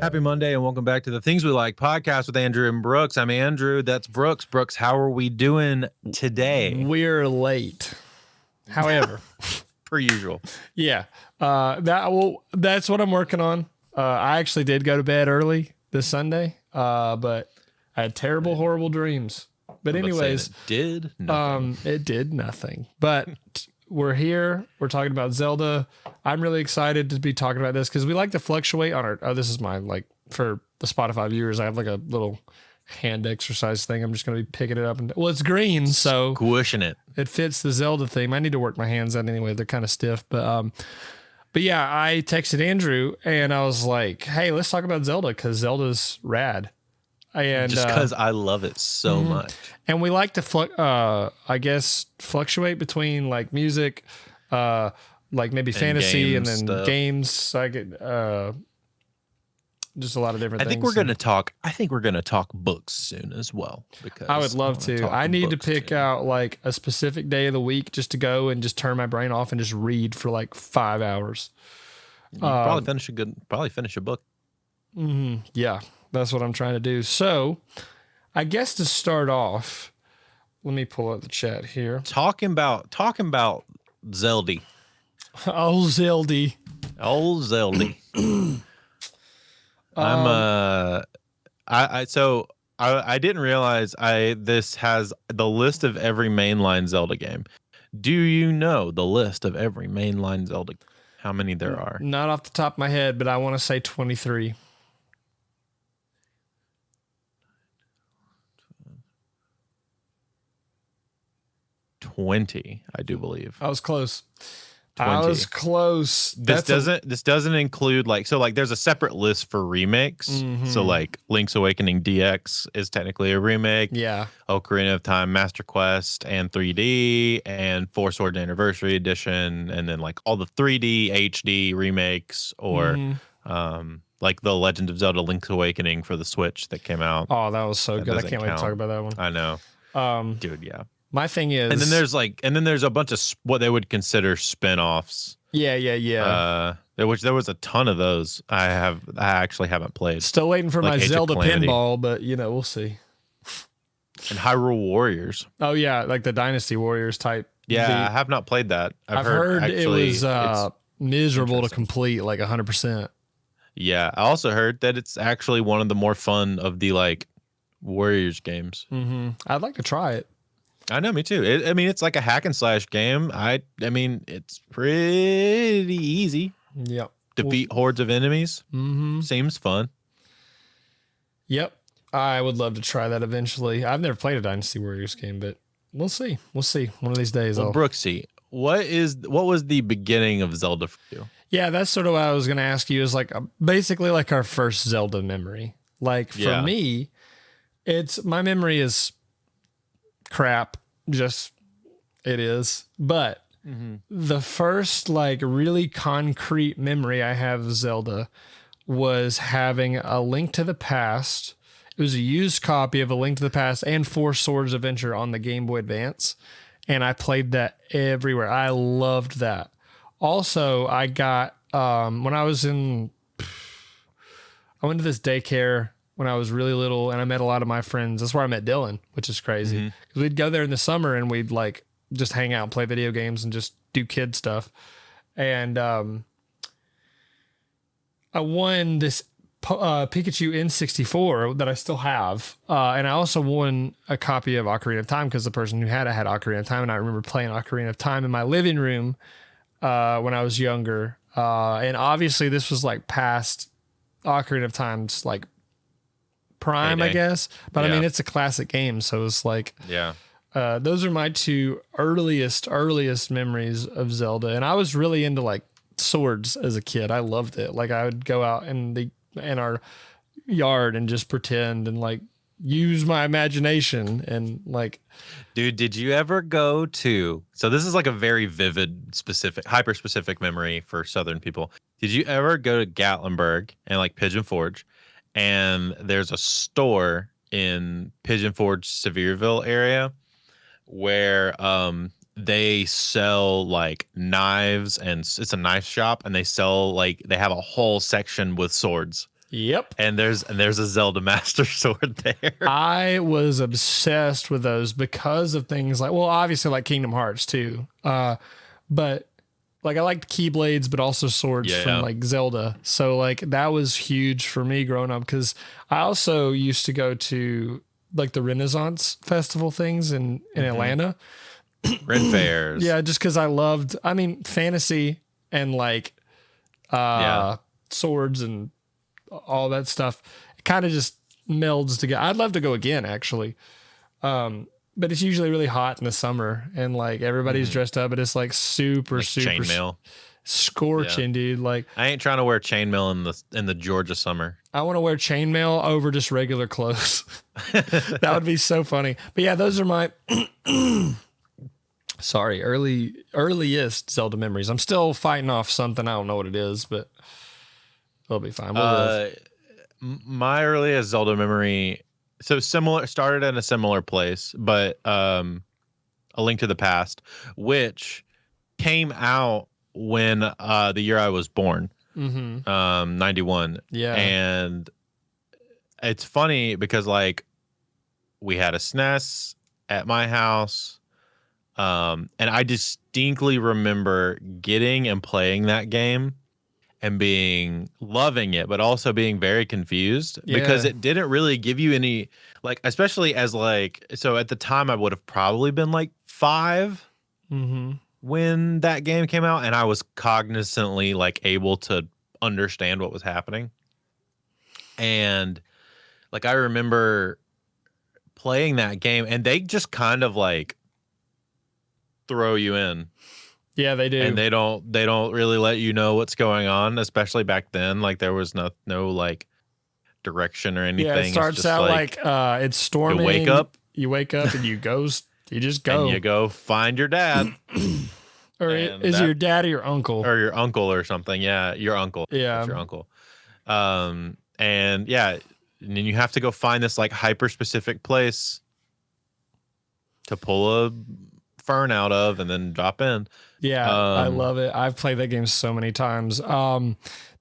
Happy Monday and welcome back to the Things We Like podcast with Andrew and Brooks. I'm Andrew. That's Brooks. Brooks, how are we doing today? We're late. However, per usual. Yeah. That's what I'm working on. I actually did go to bed early this Sunday, but I had terrible, horrible dreams. But anyways, it did nothing. It did nothing. But we're here. We're talking about Zelda. I'm really excited to be talking about this because we like to fluctuate on our. Oh, this is my for the Spotify viewers. I have like a little hand exercise thing. I'm just going to be picking it up and it's green, so squishing it. It fits the Zelda theme. I need to work my hands out anyway. They're kind of stiff, but yeah, I texted Andrew and I was like, "Hey, let's talk about Zelda because Zelda's rad." And just because I love it so much. And we like to fluctuate between like music, like maybe fantasy and then stuff. Games. I get just a lot of different things. I think we're gonna talk books soon as well. Because I would love to. I need to pick out like a specific day of the week just to go and just turn my brain off and just read for like 5 hours. Probably finish a book. Yeah. That's what I'm trying to do. So, I guess to start off, let me pull up the chat here. Talking about Zelda. Oh, Zelda. Old Zelda. I didn't realize this has the list of every mainline Zelda game. Do you know the list of every mainline Zelda? How many there are? Not off the top of my head, but I want to say 23. 20, I do believe. I was close. 20. I was close. This doesn't include there's a separate list for remakes. Mm-hmm. So like Link's Awakening DX is technically a remake. Yeah. Ocarina of Time Master Quest and 3D and Four Swords Anniversary Edition, and then like all the 3D HD remakes or like the Legend of Zelda Link's Awakening for the Switch that came out. Oh, that was so good. I can't wait to talk about that one. I know. Dude, yeah. My thing is, and then there's a bunch of what they would consider spin-offs. Yeah. There was a ton of those. I actually haven't played. Still waiting for my Zelda pinball, but we'll see. And Hyrule Warriors. Oh yeah, like the Dynasty Warriors type. Yeah, I have not played that. I've heard it was miserable to complete, like 100%. Yeah, I also heard that it's actually one of the more fun of the like Warriors games. I'd like to try it. I know, me too. It's like a hack and slash game. I mean, it's pretty easy. Yep. Defeat hordes of enemies. Seems fun. Yep. I would love to try that eventually. I've never played a Dynasty Warriors game, but we'll see. We'll see. One of these days. Well, Brooksy, what was the beginning of Zelda for you? Yeah, that's sort of what I was going to ask you. Is like basically like our first Zelda memory. Like for me, my memory is crap. Just it is. But the first like really concrete memory I have of Zelda was having A Link to the Past. It was a used copy of A Link to the Past and Four Swords Adventure on the Game Boy Advance, and I played that everywhere. I loved that. Also, I got when I went to this daycare when I was really little, and I met a lot of my friends. That's where I met Dylan, which is crazy. Because we'd go there in the summer and we'd like just hang out and play video games and just do kid stuff. And I won this Pikachu N64 that I still have. And I also won a copy of Ocarina of Time because the person who had it had Ocarina of Time. And I remember playing Ocarina of Time in my living room when I was younger. And obviously this was like past Ocarina of Time's like prime, I guess. But I mean, it's a classic game. So it's like, those are my two earliest memories of Zelda. And I was really into like swords as a kid. I loved it. Like I would go out in our yard and just pretend and like use my imagination and like. Dude, did you ever go to, so this is like a very vivid, hyper specific memory for Southern people. Did you ever go to Gatlinburg and like Pigeon Forge, and there's a store in Pigeon Forge, Sevierville area where they sell like knives, and it's a knife shop, and they sell like, they have a whole section with swords. Yep. And there's a Zelda Master Sword there. I was obsessed with those because of things like, well, obviously like Kingdom Hearts too. But like I liked Keyblades, but also swords from Yeah. like Zelda. So like that was huge for me growing up because I also used to go to like the Renaissance Festival things in Atlanta. Ren fairs. Yeah, just because I loved, I mean, fantasy and like Yeah. swords and all that stuff. It kind of just melds together. I'd love to go again, actually. But it's usually really hot in the summer and like everybody's dressed up, but it's like super, Like super chainmail. scorching, dude. Like I ain't trying to wear chainmail in the Georgia summer. I want to wear chainmail over just regular clothes. That would be so funny. But yeah, those are my earliest Zelda memories. I'm still fighting off something. I don't know what it is, but it'll be fine. We'll live. My earliest Zelda memory, so similar, started in a similar place, but A Link to the Past, which came out when the year I was born, 91. Yeah. And it's funny because like we had a SNES at my house, and I distinctly remember getting and playing that game and loving it, but also being very confused because it didn't really give you any, like, especially as like, so at the time I would have probably been like 5 when that game came out, and I was cognizantly like able to understand what was happening. And like I remember playing that game, and they just kind of like throw you in. Yeah, they do. And they don't really let you know what's going on, especially back then. Like there was no like direction or anything. Yeah, it starts it's just out like it's storming. You wake up and you just go. And you go find your dad. Or is it your dad or your uncle? Or your uncle or something. Yeah, your uncle. Yeah. It's your uncle. And yeah, and then you have to go find this like hyper specific place to pull a fern out of and then drop in. Yeah, I love it. I've played that game so many times.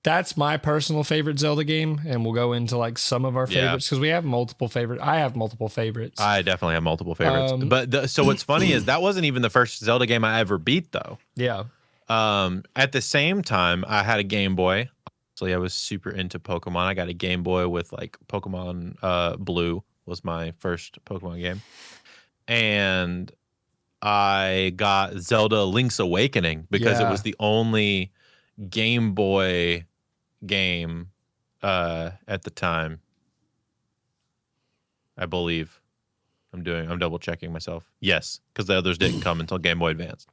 That's my personal favorite Zelda game, and we'll go into like some of our favorites because we have multiple favorites. I have multiple favorites. I definitely have multiple favorites. But so what's funny is that wasn't even the first Zelda game I ever beat, though. Yeah. At the same time, I had a Game Boy. So I was super into Pokemon. I got a Game Boy with like Pokemon Blue was my first Pokemon game, and I got Zelda Link's Awakening because it was the only Game Boy game at the time. I believe. I'm double checking myself. Yes, because the others didn't come until Game Boy Advance.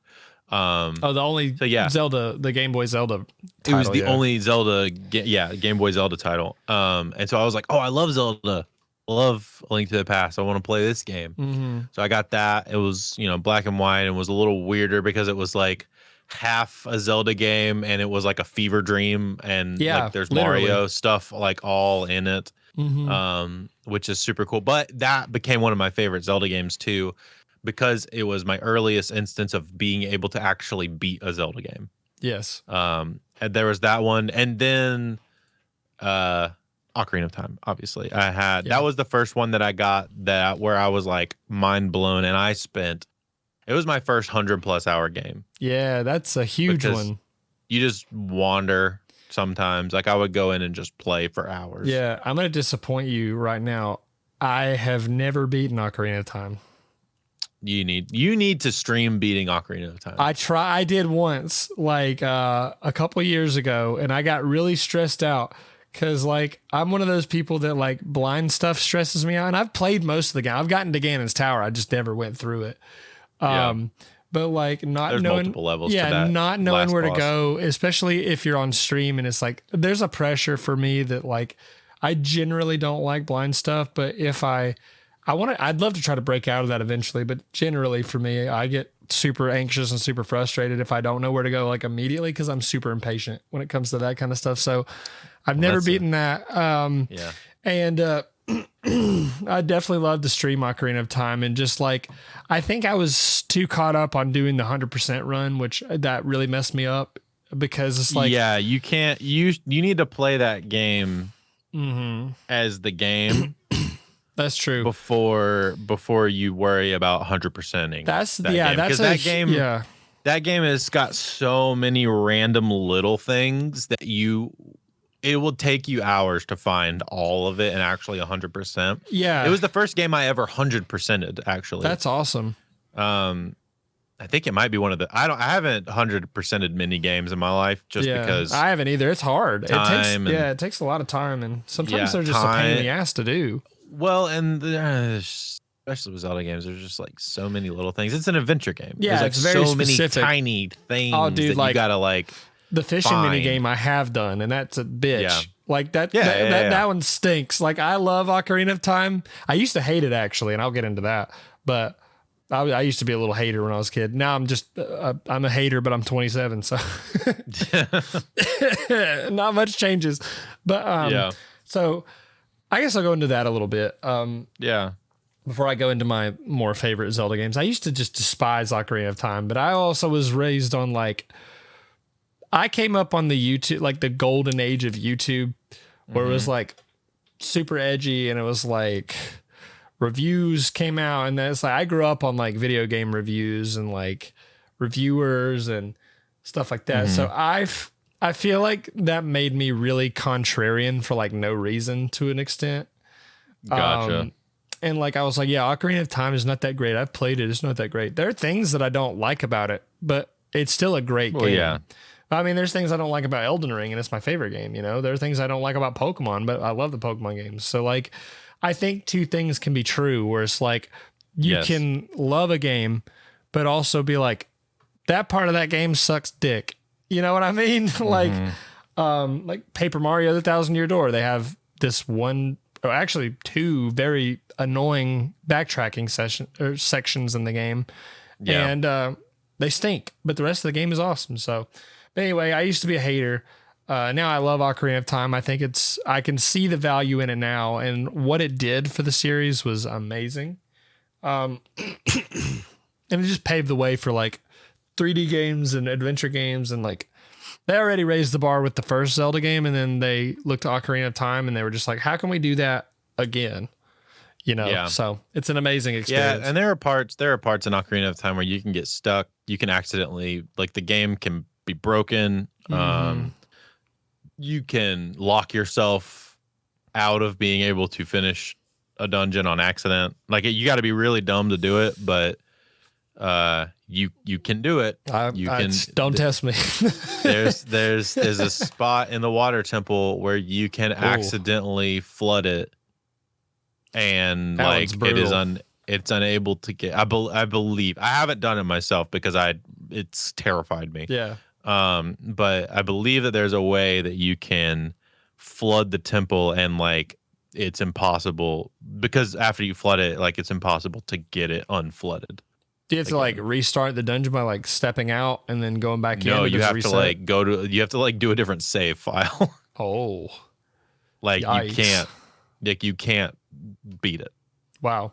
The only Zelda, the Game Boy Zelda title. It was the only Zelda, Game Boy Zelda title. And so I was like, oh, I love Zelda. I love A Link to the Past. I want to play this game. So I got that. It was, black and white, and was a little weirder because it was like half a Zelda game and it was like a fever dream, and like there's literally Mario stuff like all in it. Which is super cool. But that became one of my favorite Zelda games too, because it was my earliest instance of being able to actually beat a Zelda game. Yes. And there was that one, and then Ocarina of Time. Obviously, I had that was the first one that I got where I was like mind blown, and it was my first 100+ hour game. Yeah, that's a huge one. You just wander. Sometimes, like I would go in and just play for hours. Yeah, I'm gonna disappoint you right now. I have never beaten Ocarina of Time. You need to stream beating Ocarina of Time. I did once, like a couple years ago, and I got really stressed out because like I'm one of those people that like blind stuff stresses me out. And I've played most of the game. I've gotten to Ganon's Tower. I just never went through it. But like there's knowing multiple levels to that not knowing where boss to go, especially if you're on stream, and it's like there's a pressure for me that like I generally don't like blind stuff, but if I'd love to try to break out of that eventually, but generally for me, I get super anxious and super frustrated if I don't know where to go like immediately, because I'm super impatient when it comes to that kind of stuff. So I've never beaten that. And I definitely love to stream Ocarina of Time, and just like I think I was too caught up on doing the 100% run, which that really messed me up, because it's like you can't you need to play that game as the game That's true. before you worry about 100%ing That's that yeah. game, That's because yeah. that game has got so many random little things that it will take you hours to find all of it and actually 100%. It Yeah. was the first game I ever 100%ed actually. That's awesome. I think it might be one of the I haven't 100%ed many games in my life just because I haven't either. It's hard. It takes a lot of time, and sometimes they're just a pain in the ass to do. Well, and especially with Zelda games, there's just like so many little things. It's an adventure game. Yeah, there's like it's very so specific. many tiny things Oh, dude, that like, you gotta like the fishing find. mini game I have done, and that's a bitch. Yeah. Like that one stinks. Like, I love Ocarina of Time. I used to hate it actually, and I'll get into that. But I used to be a little hater when I was a kid. Now I'm just I'm a hater, but I'm 27, so not much changes. But so I guess I'll go into that a little bit. Before I go into my more favorite Zelda games, I used to just despise Ocarina of Time, but I also was raised on like, I came up on the YouTube, like the golden age of YouTube, where it was like super edgy, and it was like reviews came out, and then it's like I grew up on like video game reviews and like reviewers and stuff like that. So I feel like that made me really contrarian for like no reason to an extent. Gotcha. And like I was like, yeah, Ocarina of Time is not that great. I've played it. It's not that great. There are things that I don't like about it, but it's still a great game. Yeah. I mean, there's things I don't like about Elden Ring, and it's my favorite game. You know, there are things I don't like about Pokemon, but I love the Pokemon games. So like, I think two things can be true, where it's like you can love a game, but also be like, that part of that game sucks dick. You know what I mean? Like Paper Mario: The Thousand Year Door. They have this one, or actually two, very annoying backtracking sections in the game, and they stink. But the rest of the game is awesome. So, but anyway, I used to be a hater. Now I love Ocarina of Time. I think I can see the value in it now, and what it did for the series was amazing. And it just paved the way for like 3D games and adventure games, and like they already raised the bar with the first Zelda game, and then they looked to Ocarina of Time and they were just like, how can we do that again? You know, so it's an amazing experience. Yeah, and there are parts in Ocarina of Time where you can get stuck. You can accidentally, like, the game can be broken. You can lock yourself out of being able to finish a dungeon on accident. Like, you got to be really dumb to do it, but you can do it. Don't test me. there's a spot in the water temple where you can accidentally flood it, and that like it's unable to get. I believe, I haven't done it myself because it's terrified me. Yeah. But I believe that there's a way that you can flood the temple, and like it's impossible, because after you flood it, like it's impossible to get it unflooded. Do you have to like restart the dungeon by like stepping out and then going back in? No, you have to like you have to like do a different save file. Oh. Like you can't beat it. Wow.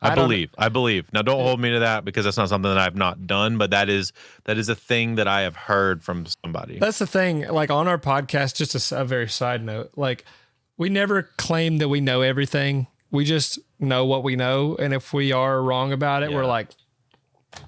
I believe. Now don't hold me to that, because that's not something that I've not done, but that is a thing that I have heard from somebody. That's the thing. Like on our podcast, just a very side note, like we never claim that we know everything. We just know what we know. And if we are wrong about it, we're like,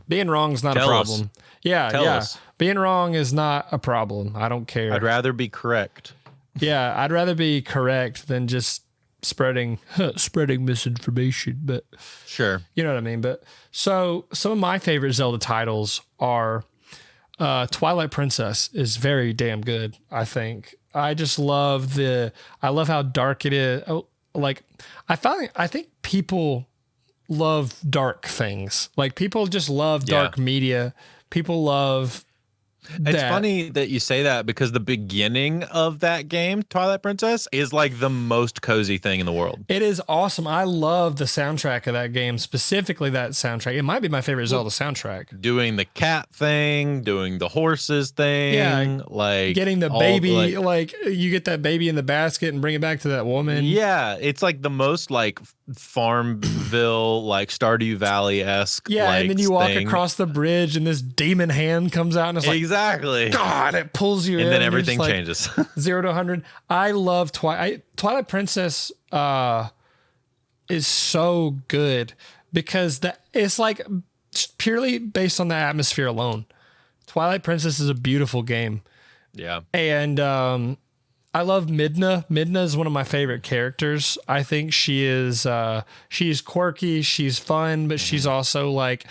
being wrong is not a problem. Tell us. Being wrong is not a problem. I don't care. I'd rather be correct. Yeah, I'd rather be correct than just spreading misinformation. But sure, you know what I mean. But so some of my favorite Zelda titles are Twilight Princess is very damn good. I think I just love how dark it is. Oh, like I think people love dark things. Like people just love dark media. People love It's funny that you say that, because the beginning of that game, Twilight Princess, is like the most cozy thing in the world. It is awesome. I love the soundtrack of that game, specifically that soundtrack. It might be my favorite Zelda soundtrack. Doing the cat thing, doing the horses thing, like getting the baby, like you get that baby in the basket and bring it back to that woman. Yeah, it's like the most like Farmville, like Stardew Valley-esque. Yeah, and then you walk across the bridge and this demon hand comes out and it's like, exactly. God, it pulls you in. And then you're everything just like, changes. 0 to 100. I love Twilight Princess is so good because it's like purely based on the atmosphere alone. Twilight Princess is a beautiful game. Yeah. And I love Midna. Midna is one of my favorite characters. I think she's quirky, she's fun, but she's also like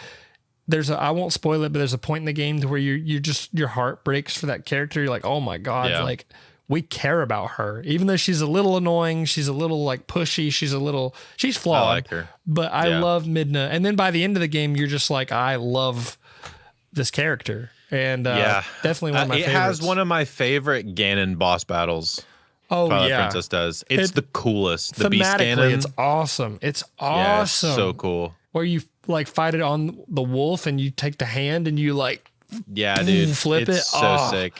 I won't spoil it, but there's a point in the game to where your heart breaks for that character. You're like, oh my God, like we care about her. Even though she's a little annoying, she's a little like pushy, she's flawed. I like her. But I love Midna. And then by the end of the game, you're just like, I love this character. And definitely one of my favorites. It has one of my favorite Ganon boss battles. Oh, Twilight Princess does. It's the coolest. The Beast Ganon. It's awesome. It's awesome. Yeah, it's so cool. Where you like fight it on the wolf and you take the hand and you like flip it. So sick.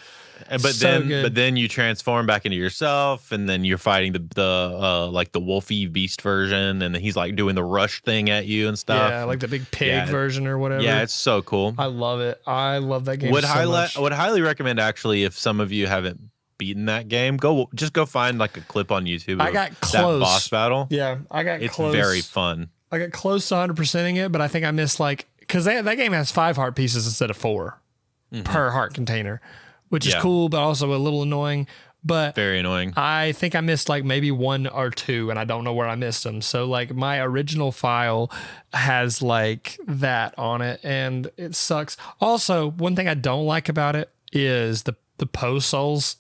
But then you transform back into yourself, and then you're fighting the like the wolfy beast version, and then he's like doing the rush thing at you and stuff. Yeah, like the big pig version or whatever. Yeah, it's so cool. I love it. I love that game. Would highly recommend actually if some of you haven't beaten that game, go find like a clip on YouTube. I got close. That boss battle. Yeah, I got close. It's very fun. I got close to 100%ing it, but I think I missed because that game has 5 heart pieces instead of 4 per heart container, which is cool, but also a little annoying. But very annoying. I think I missed like maybe 1 or 2, and I don't know where I missed them. So like my original file has like that on it, and it sucks. Also, one thing I don't like about it is the post souls,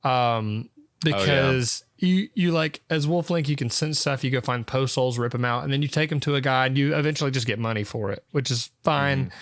because you like as Wolf Link, you can send stuff. You go find post souls, rip them out, and then you take them to a guy, and you eventually just get money for it, which is fine.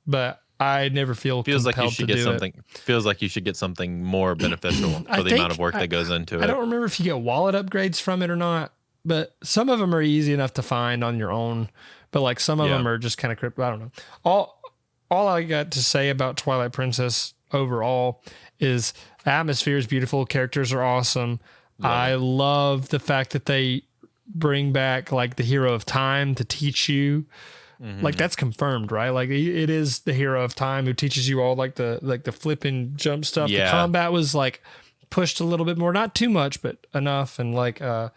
But I never feel compelled to do it. Feels like you should get something more beneficial for the amount of work that goes into it. I don't remember if you get wallet upgrades from it or not, but some of them are easy enough to find on your own. But like some of them are just kind of cryptic. I don't know. All I got to say about Twilight Princess overall is the atmosphere is beautiful. Characters are awesome. I love the fact that they bring back like the hero of time to teach you. Like that's confirmed, right? Like it is the hero of time who teaches you all like the flip and jump stuff. The combat was like pushed a little bit more, not too much, but enough. And like I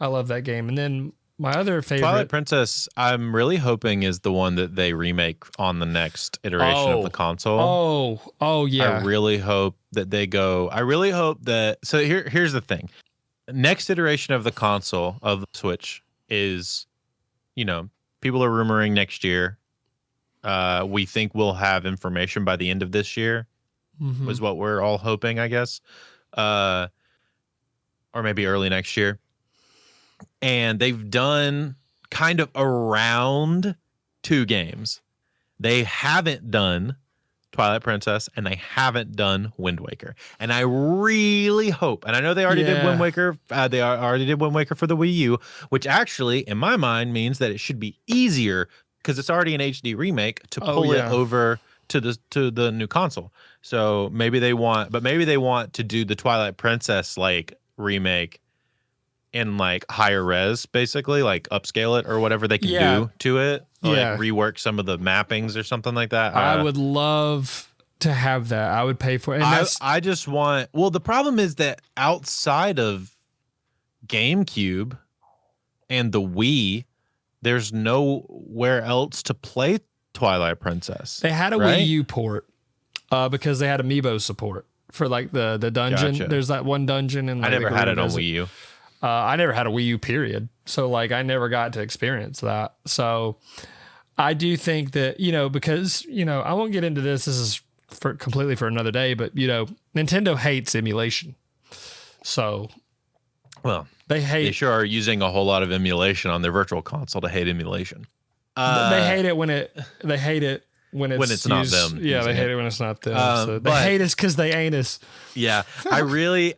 love that game. And then my other favorite, Twilight Princess, I'm really hoping is the one that they remake on the next iteration of the console. Oh yeah. I really hope that they go. I really hope that. So here's the thing. Next iteration of the console of the Switch is, people are rumoring next year. We think we'll have information by the end of this year, was what we're all hoping, I guess. Or maybe early next year. And they've done kind of around 2 games. They haven't done Twilight Princess, and they haven't done Wind Waker. And I really hope, and I know they already did Wind Waker. They already did Wind Waker for the Wii U, which actually, in my mind, means that it should be easier because it's already an HD remake to pull it over to the new console. So maybe they want to do the Twilight Princess like remake in like higher res, basically like upscale it or whatever they can do to it. Like rework some of the mappings or something like that. I would love to have that. I would pay for it. And I just want, the problem is that outside of GameCube and the Wii, there's nowhere else to play Twilight Princess. They had a Wii U port because they had Amiibo support for like the dungeon. Gotcha. There's that one dungeon. And I never had it on Wii U. I never had a Wii U period. So like I never got to experience that. So I do think that, because, I won't get into this. This is completely for another day, but Nintendo hates emulation. So, they sure are using a whole lot of emulation on their virtual console to hate emulation. They hate it when it's not them. Yeah, they hate it when it's not them. So they hate us because they ain't us. Yeah, I really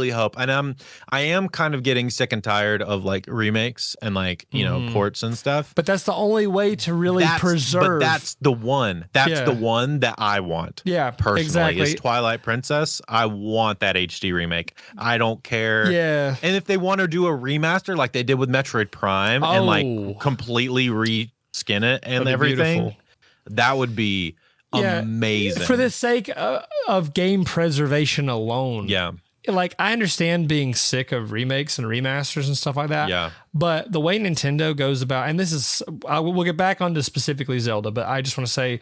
hope, and I am kind of getting sick and tired of like remakes and like ports and stuff. But that's the only way to really preserve. But that's the one. That's the one that I want. Yeah, personally, exactly. Is Twilight Princess. I want that HD remake. I don't care. Yeah. And if they want to do a remaster like they did with Metroid Prime and like completely reskin it and everything, that would be amazing. For the sake of game preservation alone. Yeah. Like, I understand being sick of remakes and remasters and stuff like that. Yeah. But the way Nintendo goes about, and this is, we'll get back onto specifically Zelda, but I just want to say,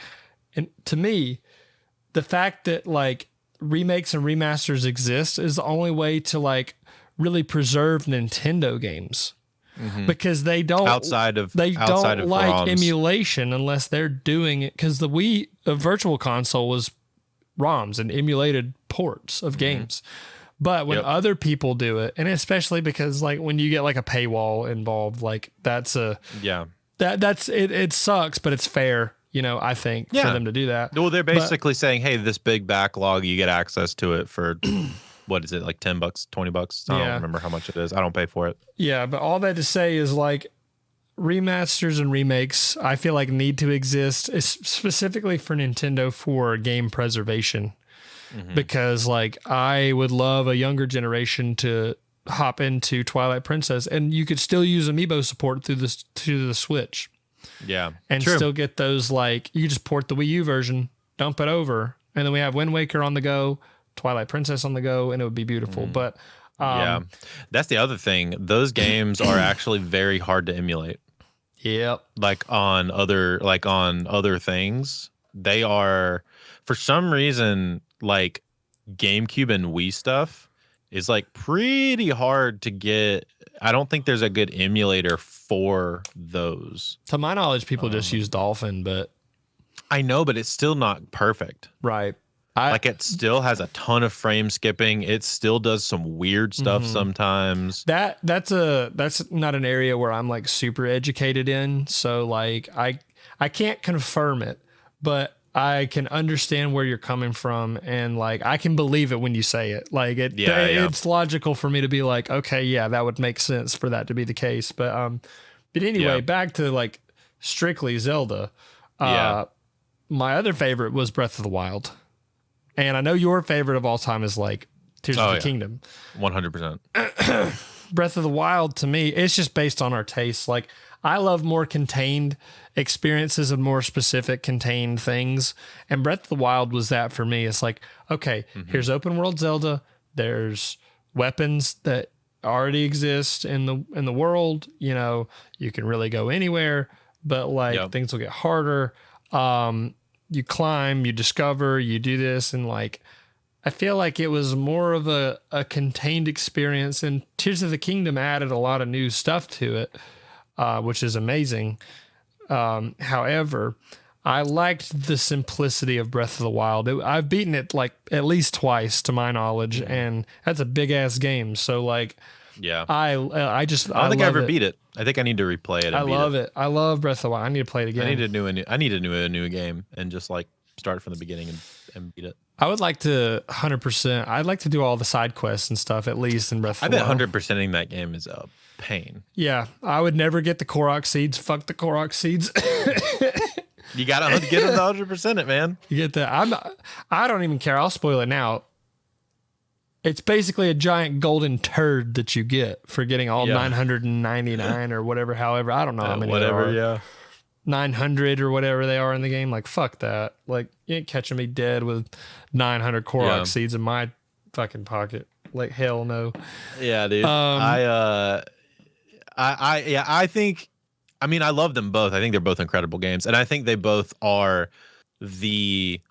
and to me, the fact that like remakes and remasters exist is the only way to like really preserve Nintendo games. Because they don't outside of like ROMs. emulation unless they're doing it, because the Wii Virtual Console was ROMs and emulated ports of games. But when other people do it, and especially because like when you get like a paywall involved, like that's that's it sucks, but it's fair, you know, I think for them to do that. Well, they're basically saying, hey, this big backlog, you get access to it for what is it, like $10, $20? I don't remember how much it is. I don't pay for it. Yeah, but all that to say is like remasters and remakes, I feel like need to exist specifically for Nintendo for game preservation. Because like I would love a younger generation to hop into Twilight Princess, and you could still use amiibo support through the Switch. Yeah. And still get those, like, you just port the Wii U version, dump it over, and then we have Wind Waker on the go, Twilight Princess on the go, and it would be beautiful. But that's the other thing. Those games are actually very hard to emulate. Yep. Like on other things, they are, for some reason, like GameCube and Wii stuff is like pretty hard to get. I don't think there's a good emulator for those. To my knowledge, people just use Dolphin, but I know, but it's still not perfect. Right. Like it still has a ton of frame skipping. It still does some weird stuff sometimes. That's not an area where I'm like super educated in. So like I can't confirm it, but I can understand where you're coming from, and like I can believe it when you say it. Like it's logical for me to be like, okay, yeah, that would make sense for that to be the case. But anyway, back to like strictly Zelda. My other favorite was Breath of the Wild, and I know your favorite of all time is like Tears of the Kingdom. 100%. Breath of the Wild, to me, it's just based on our tastes. Like, I love more contained experiences and more specific contained things. And Breath of the Wild was that for me. It's like, okay, here's open world Zelda. There's weapons that already exist in the world. You know, you can really go anywhere, but like things will get harder. You climb, you discover, you do this, and like I feel like it was more of a contained experience, and Tears of the Kingdom added a lot of new stuff to it, which is amazing. However, I liked the simplicity of Breath of the Wild. I've beaten it like at least twice to my knowledge, and that's a big ass game. So like, I don't think I ever beat it. I think I need to replay it. I love it. I love Breath of the Wild. I need to play it again. I need to do a new game and just like start from the beginning and beat it. I would like to 100%. I'd like to do all the side quests and stuff, at least in Breath of the Wild. I bet 100%ing that game is a pain. Yeah, I would never get the Korok seeds. Fuck the Korok seeds. You gotta get it 100% it, man. You get that. I don't even care. I'll spoil it now. It's basically a giant golden turd that you get for getting all 999 or whatever. However, I don't know how many there are. 900 or whatever they are in the game. Like, fuck that. Like, you ain't catching me dead with 900 Korok seeds in my fucking pocket. Like, hell no. Yeah, dude. I think, I mean, I love them both. I think they're both incredible games. And I think they both are the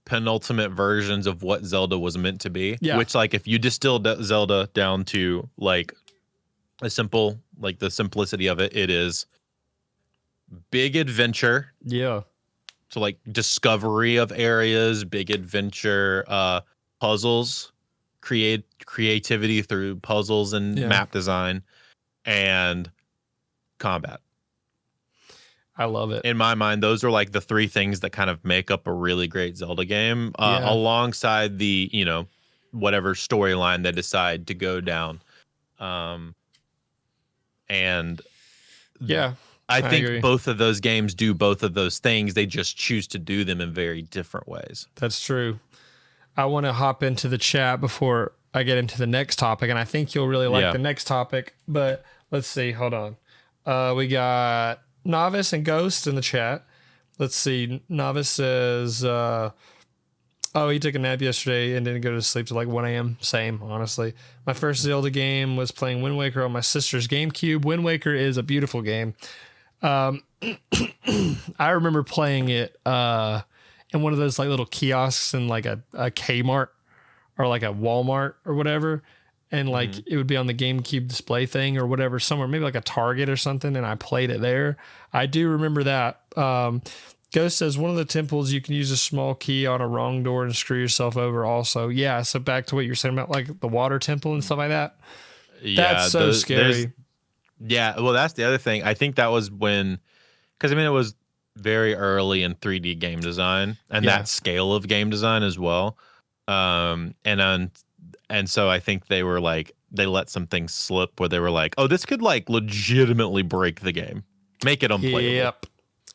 penultimate versions of what Zelda was meant to be. Yeah. Which, like, if you distilled Zelda down to, like, a simple, like, the simplicity of it, it is big adventure. Yeah. So like discovery of areas, big adventure, puzzles, creativity through puzzles and map design, and combat. I love it. In my mind, those are like the three things that kind of make up a really great Zelda game, alongside the, you know, whatever storyline they decide to go down. And I think agree. Both of those games do both of those things. They just choose to do them in very different ways. That's true. I want to hop into the chat before I get into the next topic, and I think you'll really like the next topic. But let's see. Hold on. We got Novice and Ghost in the chat. Let's see. Novice says, oh, he took a nap yesterday and didn't go to sleep till like 1 a.m. Same, honestly. My first Zelda game was playing Wind Waker on my sister's GameCube. Wind Waker is a beautiful game. I remember playing it in one of those like little kiosks in like a Kmart or like a Walmart or whatever. And like it would be on the GameCube display thing or whatever, somewhere, maybe like a Target or something. And I played it there. I do remember that. Ghost says one of the temples you can use a small key on a wrong door and screw yourself over also. Yeah. So back to what you're saying about like the water temple and stuff like that. Yeah, That's so scary. Yeah, well, that's the other thing. I think that was when, because I mean, it was very early in 3D game design and Yeah. that scale of game design as well. And so I think they were like, they let some things slip where they were like, oh, this could like legitimately break the game, make it unplayable. Yep.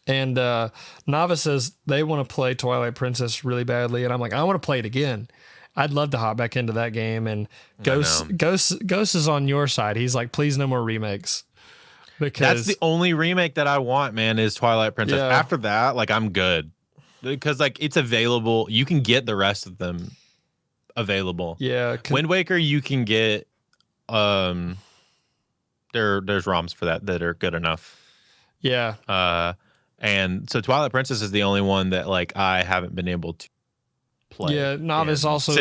And Nava says they want to play Twilight Princess really badly, and I'm like, I want to play it again. I'd love to hop back into that game. And Ghost is on your side. He's like, please no more remakes. Because that's the only remake that I want, man, is Twilight Princess. Yeah. After that, like I'm good. Because like it's available. You can get the rest of them available. Yeah. Wind Waker, you can get there's ROMs for that are good enough. Yeah. And so Twilight Princess is the only one that like I haven't been able to play. Yeah, Novice also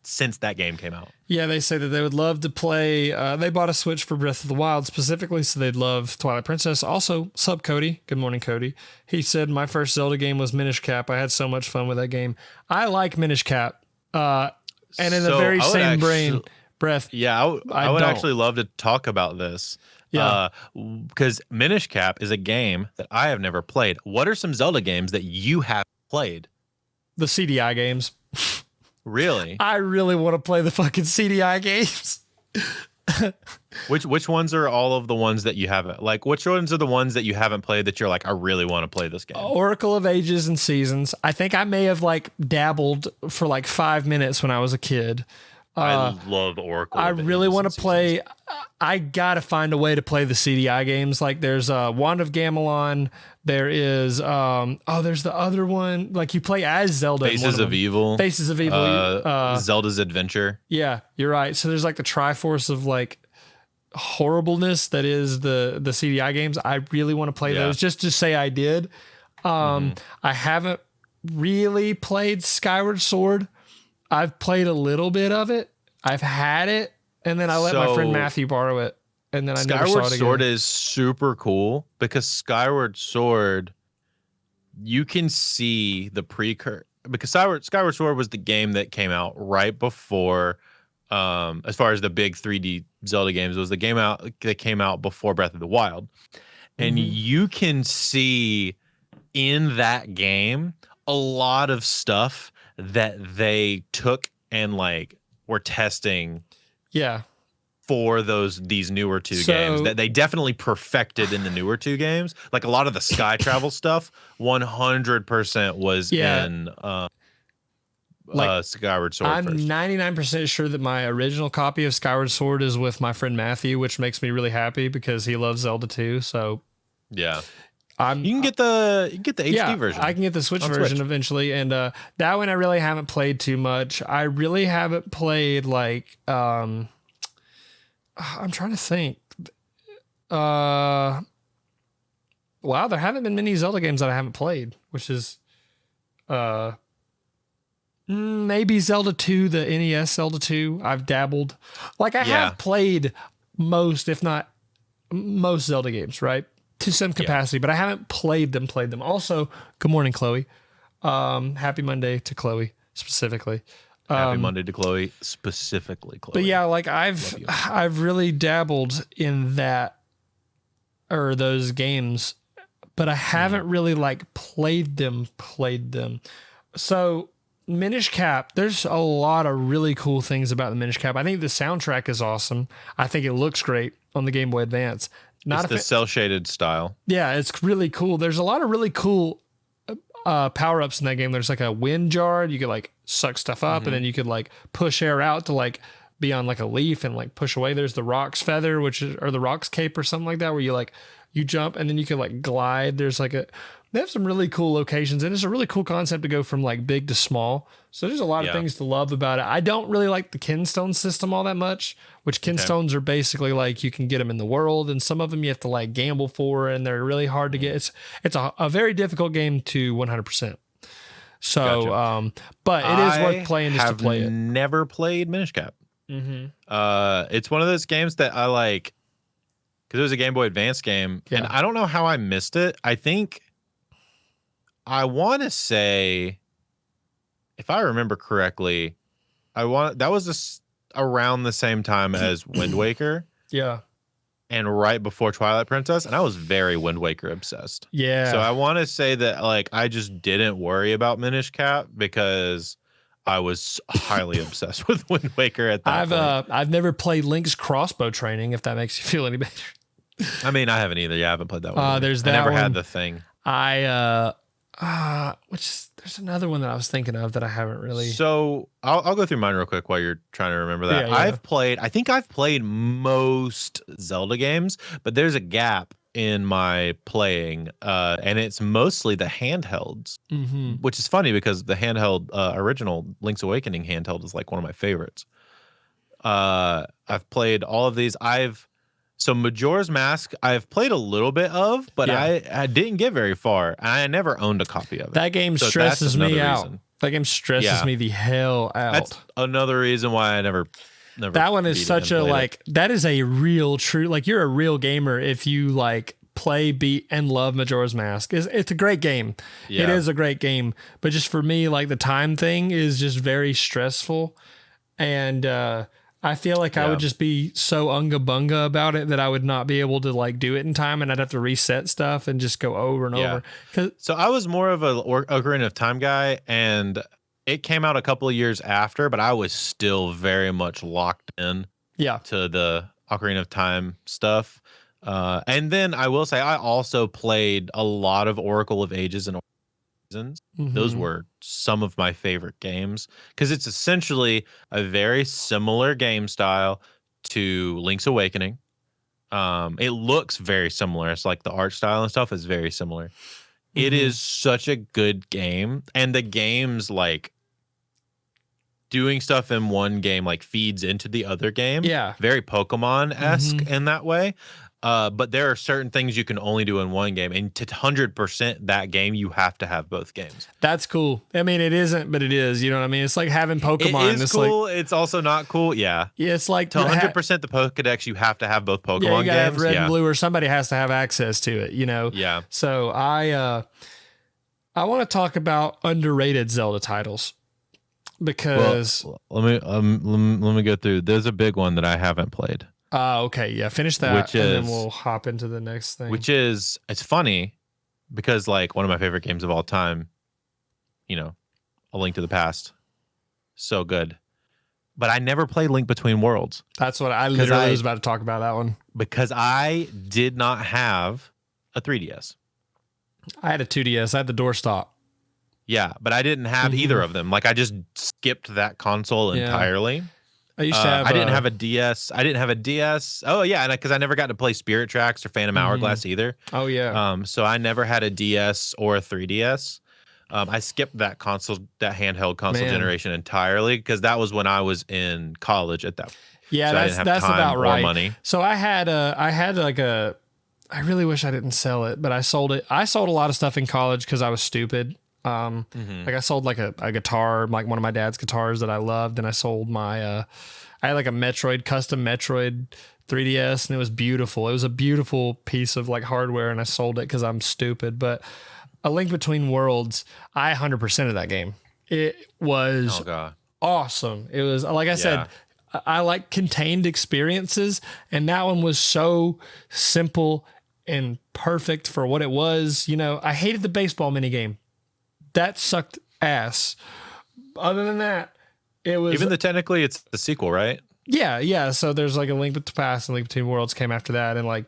since that game came out. Yeah, they say that they would love to play. They bought a Switch for Breath of the Wild specifically, so they'd love Twilight Princess. Also, sub Cody. Good morning, Cody. He said my first Zelda game was Minish Cap. I had so much fun with that game. I like Minish Cap. And in the very same breath. Yeah, I would actually love to talk about this. Yeah. Because Minish Cap is a game that I have never played. What are some Zelda games that you have played? The CDI games. Really? I really want to play the fucking CDI games. Which ones are all of the ones that you haven't? Like, which ones are the ones that you haven't played that you're like, I really want to play this game? Oracle of Ages and Seasons. I think I may have like dabbled for like 5 minutes when I was a kid. I love Oracle. I really want to play. I gotta find a way to play the CDI games. Like there's Wand of Gamelon. There is there's the other one. Like you play as Zelda. Faces of Evil. Faces of Evil. Zelda's Adventure. Yeah, you're right. So there's like the Triforce of like horribleness that is the CDI games. I really want to play those just to say I did. I haven't really played Skyward Sword. I've played a little bit of it. I've had it, and then I let my friend Matthew borrow it, and then I never saw it again. Skyward Sword is super cool because Skyward Sword, you can see the precursor. Because Skyward Sword was the game that came out right before, as far as the big 3D Zelda games, was the game that came out before Breath of the Wild, and you can see in that game a lot of stuff that they took and like were testing for these newer two games that they definitely perfected in the newer two games. Like a lot of the sky travel stuff 100% was in Skyward Sword. I'm first. 99% sure that my original copy of Skyward Sword is with my friend Matthew, which makes me really happy because he loves Zelda too. So yeah. You can get the HD version. I can get the Switch version eventually, and that one I really haven't played too much. I really haven't played like I'm trying to think. Wow, there haven't been many Zelda games that I haven't played, which is maybe Zelda 2, the NES Zelda 2. I've dabbled. Like I have played most, if not most Zelda games, right? To some capacity, but I haven't played them. Also, good morning, Chloe. Happy Monday to Chloe specifically. Happy Monday to Chloe specifically, Chloe. But yeah, like I've really dabbled in that or those games, but I haven't really like played them. So Minish Cap, there's a lot of really cool things about the Minish Cap. I think the soundtrack is awesome. I think it looks great on the Game Boy Advance. It's the cel-shaded style. Yeah, it's really cool. There's a lot of really cool power-ups in that game. There's like a wind jar. You could like suck stuff up, and then you could like push air out to like be on like a leaf and like push away. There's the Rock's Feather, or the Rock's Cape or something like that, where you like you jump and then you can like glide. They have some really cool locations, and it's a really cool concept to go from like big to small. So there's a lot of Yeah. things to love about it. I don't really like the kinstone system all that much, which kinstones are basically like you can get them in the world, and some of them you have to like gamble for, and they're really hard to get. It's a very difficult game to 100%. So, Gotcha. but it is worth I playing just to have play it. never played Minish Cap. It's one of those games that I like because it was a Game Boy Advance game, and Yeah. I don't know how I missed it. I think I want to say, if I remember correctly, that was around the same time as Wind Waker Yeah. and right before Twilight Princess, and I was very Wind Waker obsessed. Yeah. So I want to say that like I just didn't worry about Minish Cap because I was highly obsessed with Wind Waker at that point. I've never played Link's crossbow training, if that makes you feel any better. I mean, I haven't either. Yeah, I haven't played that one. Either. There's I that never one. had the thing. There's another one that I was thinking of that I haven't really. So I'll go through mine real quick while you're trying to remember that. Yeah. I think I've played most Zelda games, but there's a gap in my playing, and it's mostly the handhelds, which is funny because the handheld original Link's Awakening handheld is like one of my favorites. I've played all of these. So Majora's Mask, I've played a little bit of, but Yeah. I didn't get very far. I never owned a copy of it. That game So stresses that's me another out. reason. That game stresses me the hell out. That's another reason why I never. That one is such a like. That is a real true. Like you're a real gamer if you like play, beat, and love Majora's Mask. It's a great game. Yeah. It is a great game. But just for me, like the time thing is just very stressful, and I feel like I would just be so unga bunga about it that I would not be able to like do it in time, and I'd have to reset stuff and just go over and over. So I was more of a Ocarina of Time guy, and it came out a couple of years after, but I was still very much locked in to the Ocarina of Time stuff. And then I will say I also played a lot of Oracle of Ages and Seasons. Those were some of my favorite games because it's essentially a very similar game style to Link's Awakening. It looks very similar. It's like the art style and stuff is very similar. It is such a good game, and the game's like doing stuff in one game like feeds into the other game. Yeah. Very Pokemon-esque in that way. But there are certain things you can only do in one game, and to 100% that game, you have to have both games. That's cool. I mean, it isn't, but it is. You know what I mean? It's like having Pokemon. It is it's cool. Like, it's also not cool. Yeah. Yeah, it's like To 100% the Pokedex, you have to have both Pokemon you gotta games. have red and blue, or somebody has to have access to it. You know. Yeah. So I want to talk about underrated Zelda titles because let me go through. There's a big one that I haven't played. Okay, yeah, finish that, and then we'll hop into the next thing. It's funny because like one of my favorite games of all time, you know, A Link to the Past, so good. But I never played Link Between Worlds. That's what I literally was about to talk about that one. Because I did not have a 3DS. I had a 2DS. I had the doorstop. Yeah, but I didn't have either of them. Like I just skipped that console entirely. I used to have. I didn't have a DS. Oh yeah, and because I never got to play Spirit Tracks or Phantom Hourglass either. Oh yeah. So I never had a DS or a 3DS. I skipped that handheld console generation entirely because that was when I was in college at that point. Yeah, so that's about right. Money. So I had I really wish I didn't sell it, but I sold it. I sold a lot of stuff in college because I was stupid. Like I sold like a guitar, like one of my dad's guitars that I loved, and I sold my I had like a custom Metroid 3DS, and it was beautiful. It was a beautiful piece of like hardware, and I sold it because I'm stupid. But A Link Between Worlds, I 100% of that game. It was awesome. It was like I said, I like contained experiences, and that one was so simple and perfect for what it was. You know, I hated the baseball minigame. That sucked ass. Other than that, it was even technically it's the sequel, right? Yeah. So there's like A Link to the Past and Link Between Worlds came after that, and like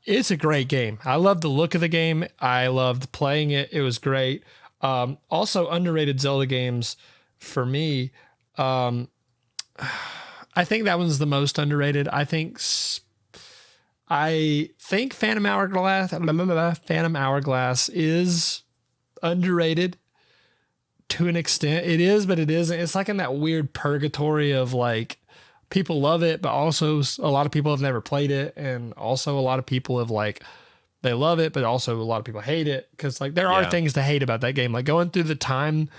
it's a great game. I love the look of the game. I loved playing it. It was great. Also underrated Zelda games for me. I think that one's the most underrated. I think I think Phantom Hourglass is underrated to an extent. It is, but it isn't. It's like in that weird purgatory of like people love it, but also a lot of people have never played it, and also a lot of people have like they love it, but also a lot of people hate it because like there are things to hate about that game. Like going through the time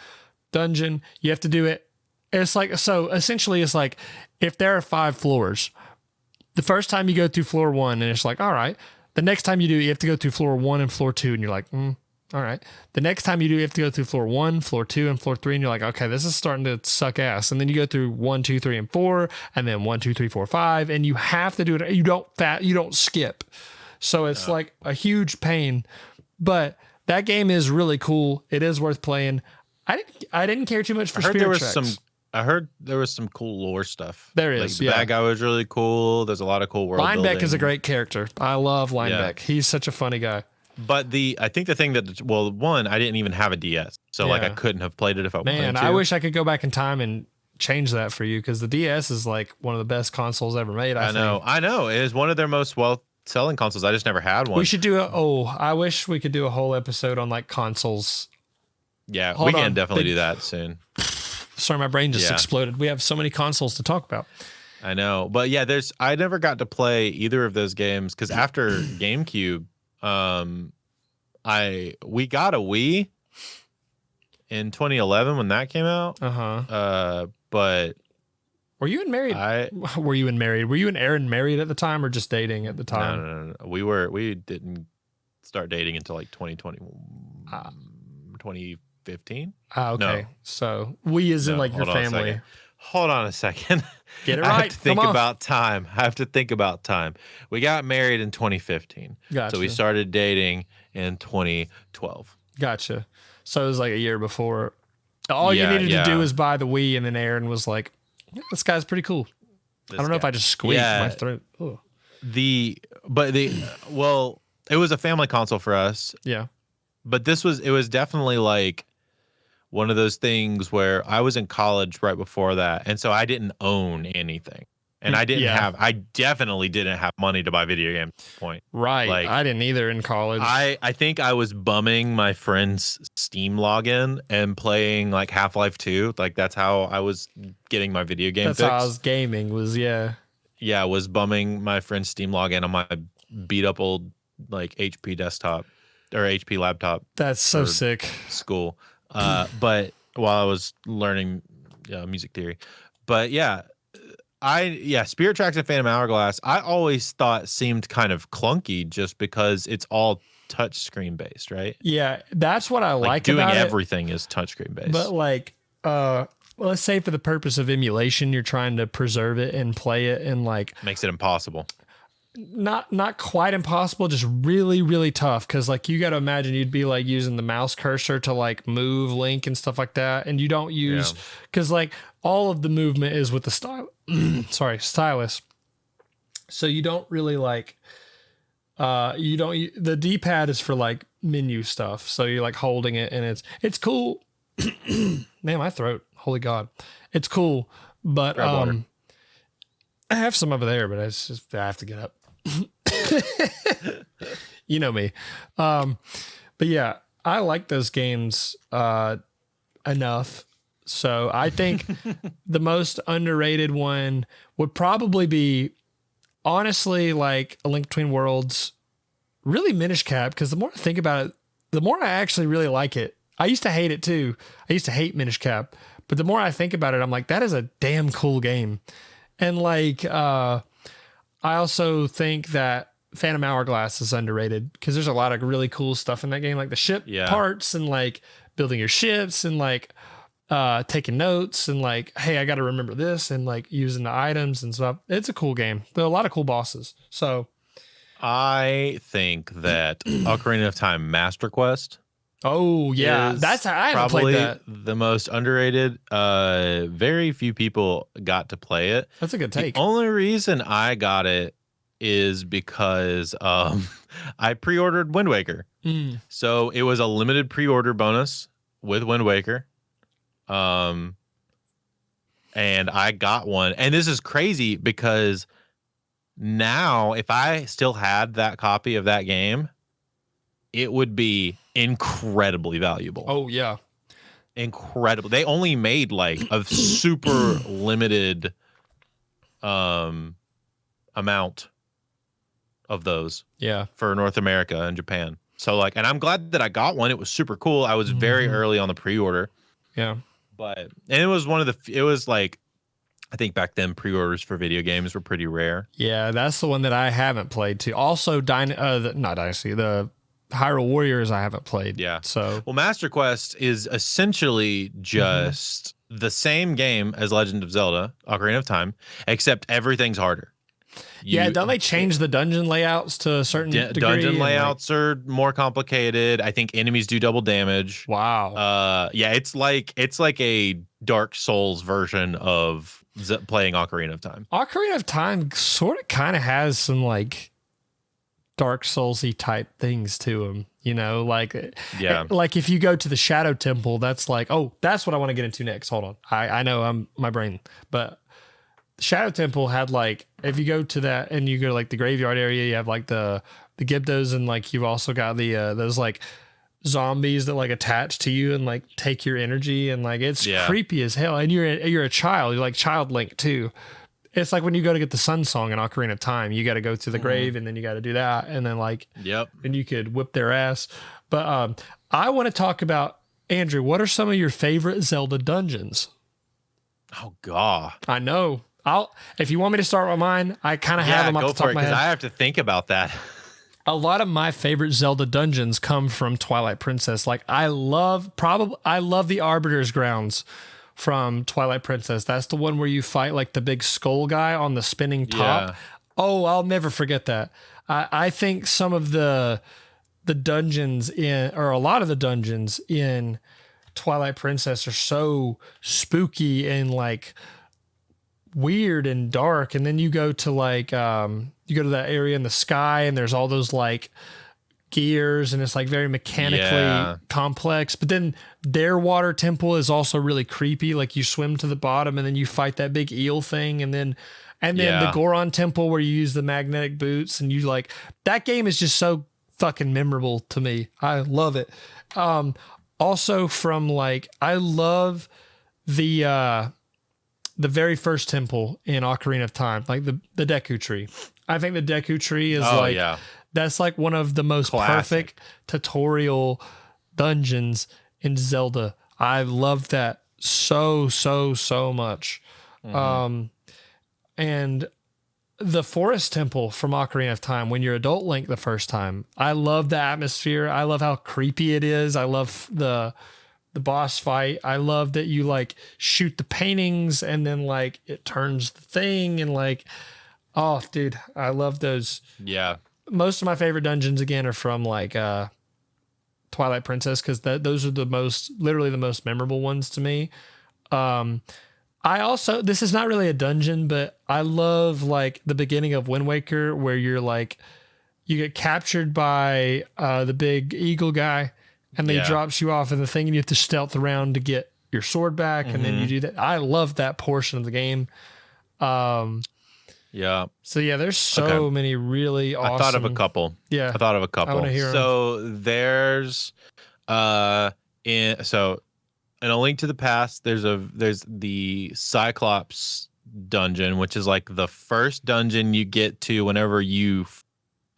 dungeon, you have to do it. It's like so essentially, it's like if there are 5 floors. The first time you go through floor 1 and it's like, all right. The next time you do, you have to go through floor 1 and floor 2 and you're like, all right. The next time you do, you have to go through floor 1, floor 2, and floor 3 and you're like, okay, this is starting to suck ass. And then you go through 1, 2, 3, and 4, and then 1, 2, 3, 4, 5, and you have to do it. You don't skip. So it's like a huge pain. But that game is really cool. It is worth playing. I didn't care too much for Spirit Tracks. I heard there was some cool lore stuff. There is, like, the bad guy was really cool. There's a lot of cool world building. Linebeck is a great character. I love Linebeck. He's such a funny guy. But I think the thing that, well, one, I didn't even have a DS, so like I couldn't have played it if I wanted to. Man, I wish I could go back in time and change that for you because the DS is like one of the best consoles ever made. I know. It is one of their most selling consoles. I just never had one. We should I wish we could do a whole episode on like consoles. Yeah, we can definitely do that soon. Sorry, my brain just exploded. We have so many consoles to talk about. I know. But yeah, I never got to play either of those games because after GameCube, we got a Wii in 2011 when that came out. But were you and married? Were you and married? Were you and Aaron married at the time or just dating at the time? No. We didn't start dating until like 2020, 2015. Okay. No. So we is in like your family. Hold on a second. Get it right. I have to think about time. We got married in 2015. Gotcha. So we started dating in 2012. Gotcha. So it was like a year before. All you needed to do was buy the Wii, and then Aaron was like, this guy's pretty cool. I don't know if I just squeezed my throat. Ooh. Well, it was a family console for us. Yeah. But it was definitely like one of those things where I was in college right before that. And so I didn't own anything. And I definitely didn't have money to buy video games at this point. Right. Like, I didn't either in college. I think I was bumming my friend's Steam login and playing like Half-Life 2. Like that's how I was getting my video game fix. That's how I was gaming I was bumming my friend's Steam login on my beat up old like HP desktop or HP laptop. That's so sick. School. But while I was learning music theory. But Spirit Tracks and Phantom Hourglass, I always thought seemed kind of clunky just because it's all touchscreen based, right? Yeah, that's what I like doing about everything is touchscreen based. But like, let's say for the purpose of emulation, you're trying to preserve it and play it and like makes it impossible. Not quite impossible, just really, really tough. Cause like you got to imagine you'd be like using the mouse cursor to like move Link and stuff like that. And you don't use, cause like all of the movement is with the stylus. So you don't really like, the D-pad is for like menu stuff. So you're like holding it and it's cool. Man, my throat, holy God. It's cool. But, I have some over there, but I have to get up. You know me. But yeah, I like those games enough. So I think the most underrated one would probably be, honestly, like A Link Between Worlds, really Minish Cap, because the more I think about it, the more I actually really like it. I used to hate it too. I used to hate Minish Cap, but the more I think about it, I'm like, that is a damn cool game. And like, I also think that Phantom Hourglass is underrated because there's a lot of really cool stuff in that game, like the ship parts and like building your ships and like taking notes and like, hey, I got to remember this and like using the items and stuff. It's a cool game. There are a lot of cool bosses. So I think that Ocarina of Time Master Quest. Oh yeah, that's how I haven't played that. The most underrated. Very few people got to play it. That's a good take. The only reason I got it is because I pre-ordered Wind Waker. So it was a limited pre-order bonus with Wind Waker. And I got one. And this is crazy because Now, if I still had that copy of that game, it would be incredibly valuable. Oh yeah. Incredible. They only made like a super limited amount of those Yeah. for North America and Japan. So like, and I'm glad that I got one. It was super cool. I was very early on the pre-order. Yeah. But and it was one of the it was like I think back then pre-orders for video games were pretty rare. Yeah, that's the one that I haven't played too. Also, not Dynasty, the Hyrule Warriors I haven't played. Yeah. So, well, Master Quest is essentially just the same game as Legend of Zelda: Ocarina of Time, except everything's harder. Don't they change the dungeon layouts to a certain degree? Dungeon layouts are more complicated. I think enemies do double damage. Wow. Yeah, it's like a Dark Souls version of playing Ocarina of Time. Ocarina of Time sort of kind of has some like Dark Soulsy type things to them, you know, like like if you go to the Shadow Temple, that's like, oh, that's what I want to get into next. Hold on, I know I'm my brain, but Shadow Temple had like, if you go to that and you go to like the graveyard area, you have like the Gibdos, and like you've also got the those like zombies that like attach to you and like take your energy, and like it's creepy as hell. And you're a child, you're like Child Link too. It's like when you go to get the Sun Song in Ocarina of Time, you got to go to the grave, and then you got to do that, and then like and you could whip their ass. But I want to talk about, Andrew, what are some of your favorite Zelda dungeons? Oh god, I know. If you want me to start with mine, I kind of have them off the top of my head. I have to think about that. A lot of my favorite Zelda dungeons come from Twilight Princess. Like I love the Arbiter's Grounds from Twilight Princess. That's the one where you fight like the big skull guy on the spinning top. Yeah. Oh, I'll never forget that. I think some of the dungeons or a lot of the dungeons in Twilight Princess are so spooky and like weird and dark. And then you go to like you go to that area in the sky, and there's all those like gears, and it's like very mechanically complex. But then their water temple is also really creepy. Like you swim to the bottom, and then you fight that big eel thing, and then the Goron temple where you use the magnetic boots, and you like, that game is just so fucking memorable to me. I love it. Also from like, I love the very first temple in Ocarina of Time, like the Deku Tree. I think the Deku Tree is that's like one of the most perfect tutorial dungeons in Zelda. I love that so much. And the Forest Temple from Ocarina of Time, when you're Adult Link the first time, I love the atmosphere. I love how creepy it is. I love the boss fight. I love that you like shoot the paintings and then like it turns the thing, and like, oh dude, I love those. Yeah. Most of my favorite dungeons again are from like Twilight Princess, because those are literally the most memorable ones to me. I also, this is not really a dungeon, but I love like the beginning of Wind Waker, where you're like, you get captured by the big eagle guy, and then he drops you off in the thing, and you have to stealth around to get your sword back, and then you do that. I love that portion of the game. So yeah, there's so many really awesome. I thought of a couple. Yeah. I thought of a couple. I want to hear so them. There's in A Link to the Past, there's the Cyclops dungeon, which is like the first dungeon you get to whenever you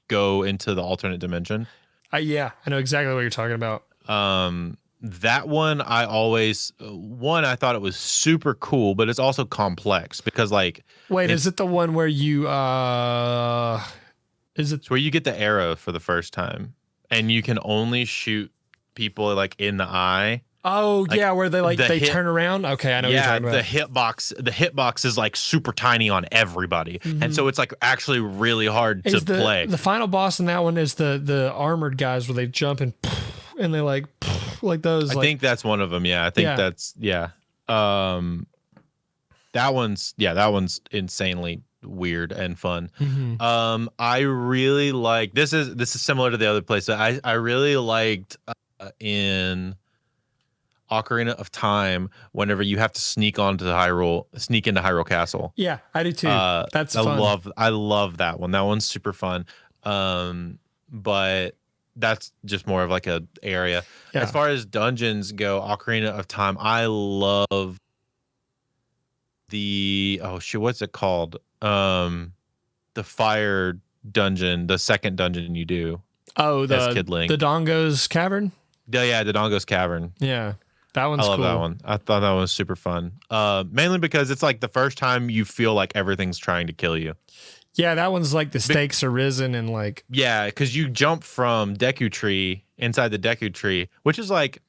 go into the alternate dimension. Yeah, I know exactly what you're talking about. That one I thought it was super cool, but it's also complex because like, wait, is it the one where you it's where you get the arrow for the first time and you can only shoot people like in the eye? Oh like, yeah, where they turn around. Okay, I know what you're talking about. The hitbox is like super tiny on everybody, and so it's like actually really hard to play. The final boss in that one is the armored guys where they jump and they like those. I think that's one of them. Yeah, I think that's that one's insanely weird and fun. I really like this is similar to the other place. I really liked in Ocarina of Time whenever you have to sneak into Hyrule Castle. Yeah, I do too. That's fun. I love that one. That one's super fun. But that's just more of like a area. As Yeah. far as dungeons go, Ocarina of Time, I love oh shit, what's it called? The fire dungeon, the second dungeon you do Oh, as the Kid Link. the Dongo's Cavern. Yeah, the Dongo's Cavern. Yeah, that I one's love that cool. one. I thought that one was super fun. Mainly because it's like the first time you feel like everything's trying to kill you. Yeah, that one's like the stakes are risen and like. Yeah, because you jump from Deku Tree inside the Deku Tree, which is like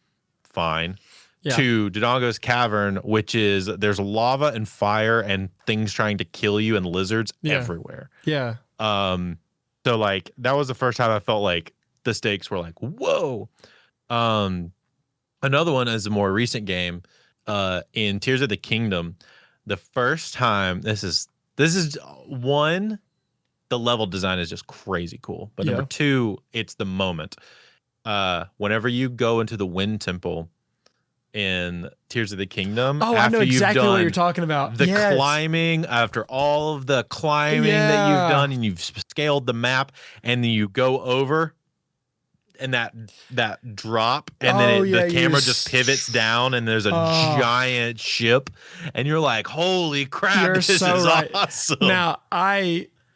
fine, Yeah. to Dodongo's Cavern, which is there's lava and fire and things trying to kill you and lizards everywhere. Yeah. So like that was the first time I felt like the stakes were like, whoa. Another one is a more recent game, in Tears of the Kingdom. The first time this is one, the level design is just crazy cool. But number two, it's the moment. Whenever you go into the Wind Temple in Tears of the Kingdom, Oh, I know exactly what you're talking about. The climbing, after all of the climbing that you've done, and you've scaled the map, and then you go over, and that drop, and then the camera just pivots down, and there's a giant ship, and you're like, holy crap, this is awesome. Now,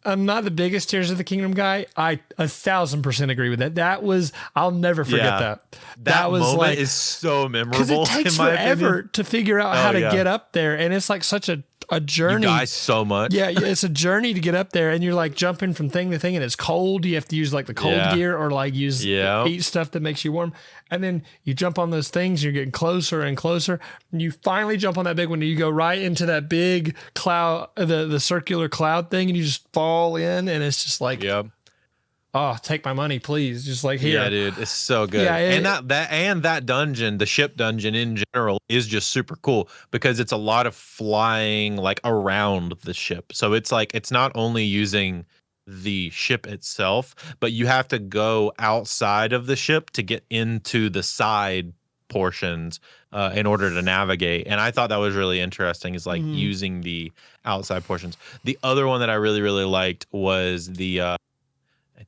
I'm not the biggest Tears of the Kingdom guy. I 1,000% agree with that. I'll never forget that. That was moment like, is so memorable. Because it takes forever to figure out how to get up there, and it's like such a journey. You die so much. Yeah, it's a journey to get up there, and you're like jumping from thing to thing, and it's cold. You have to use like the cold gear or like eat stuff that makes you warm. And then you jump on those things, you're getting closer and closer, and you finally jump on that big one, and you go right into that big cloud, the circular cloud thing, and you just fall in, and it's just like, oh, take my money, please. Just like here. Yeah, dude, it's so good. Yeah, and that dungeon, the ship dungeon in general, is just super cool because it's a lot of flying like around the ship. So it's like it's not only using the ship itself, but you have to go outside of the ship to get into the side portions in order to navigate. And I thought that was really interesting, is like using the outside portions. The other one that I really, really liked was the I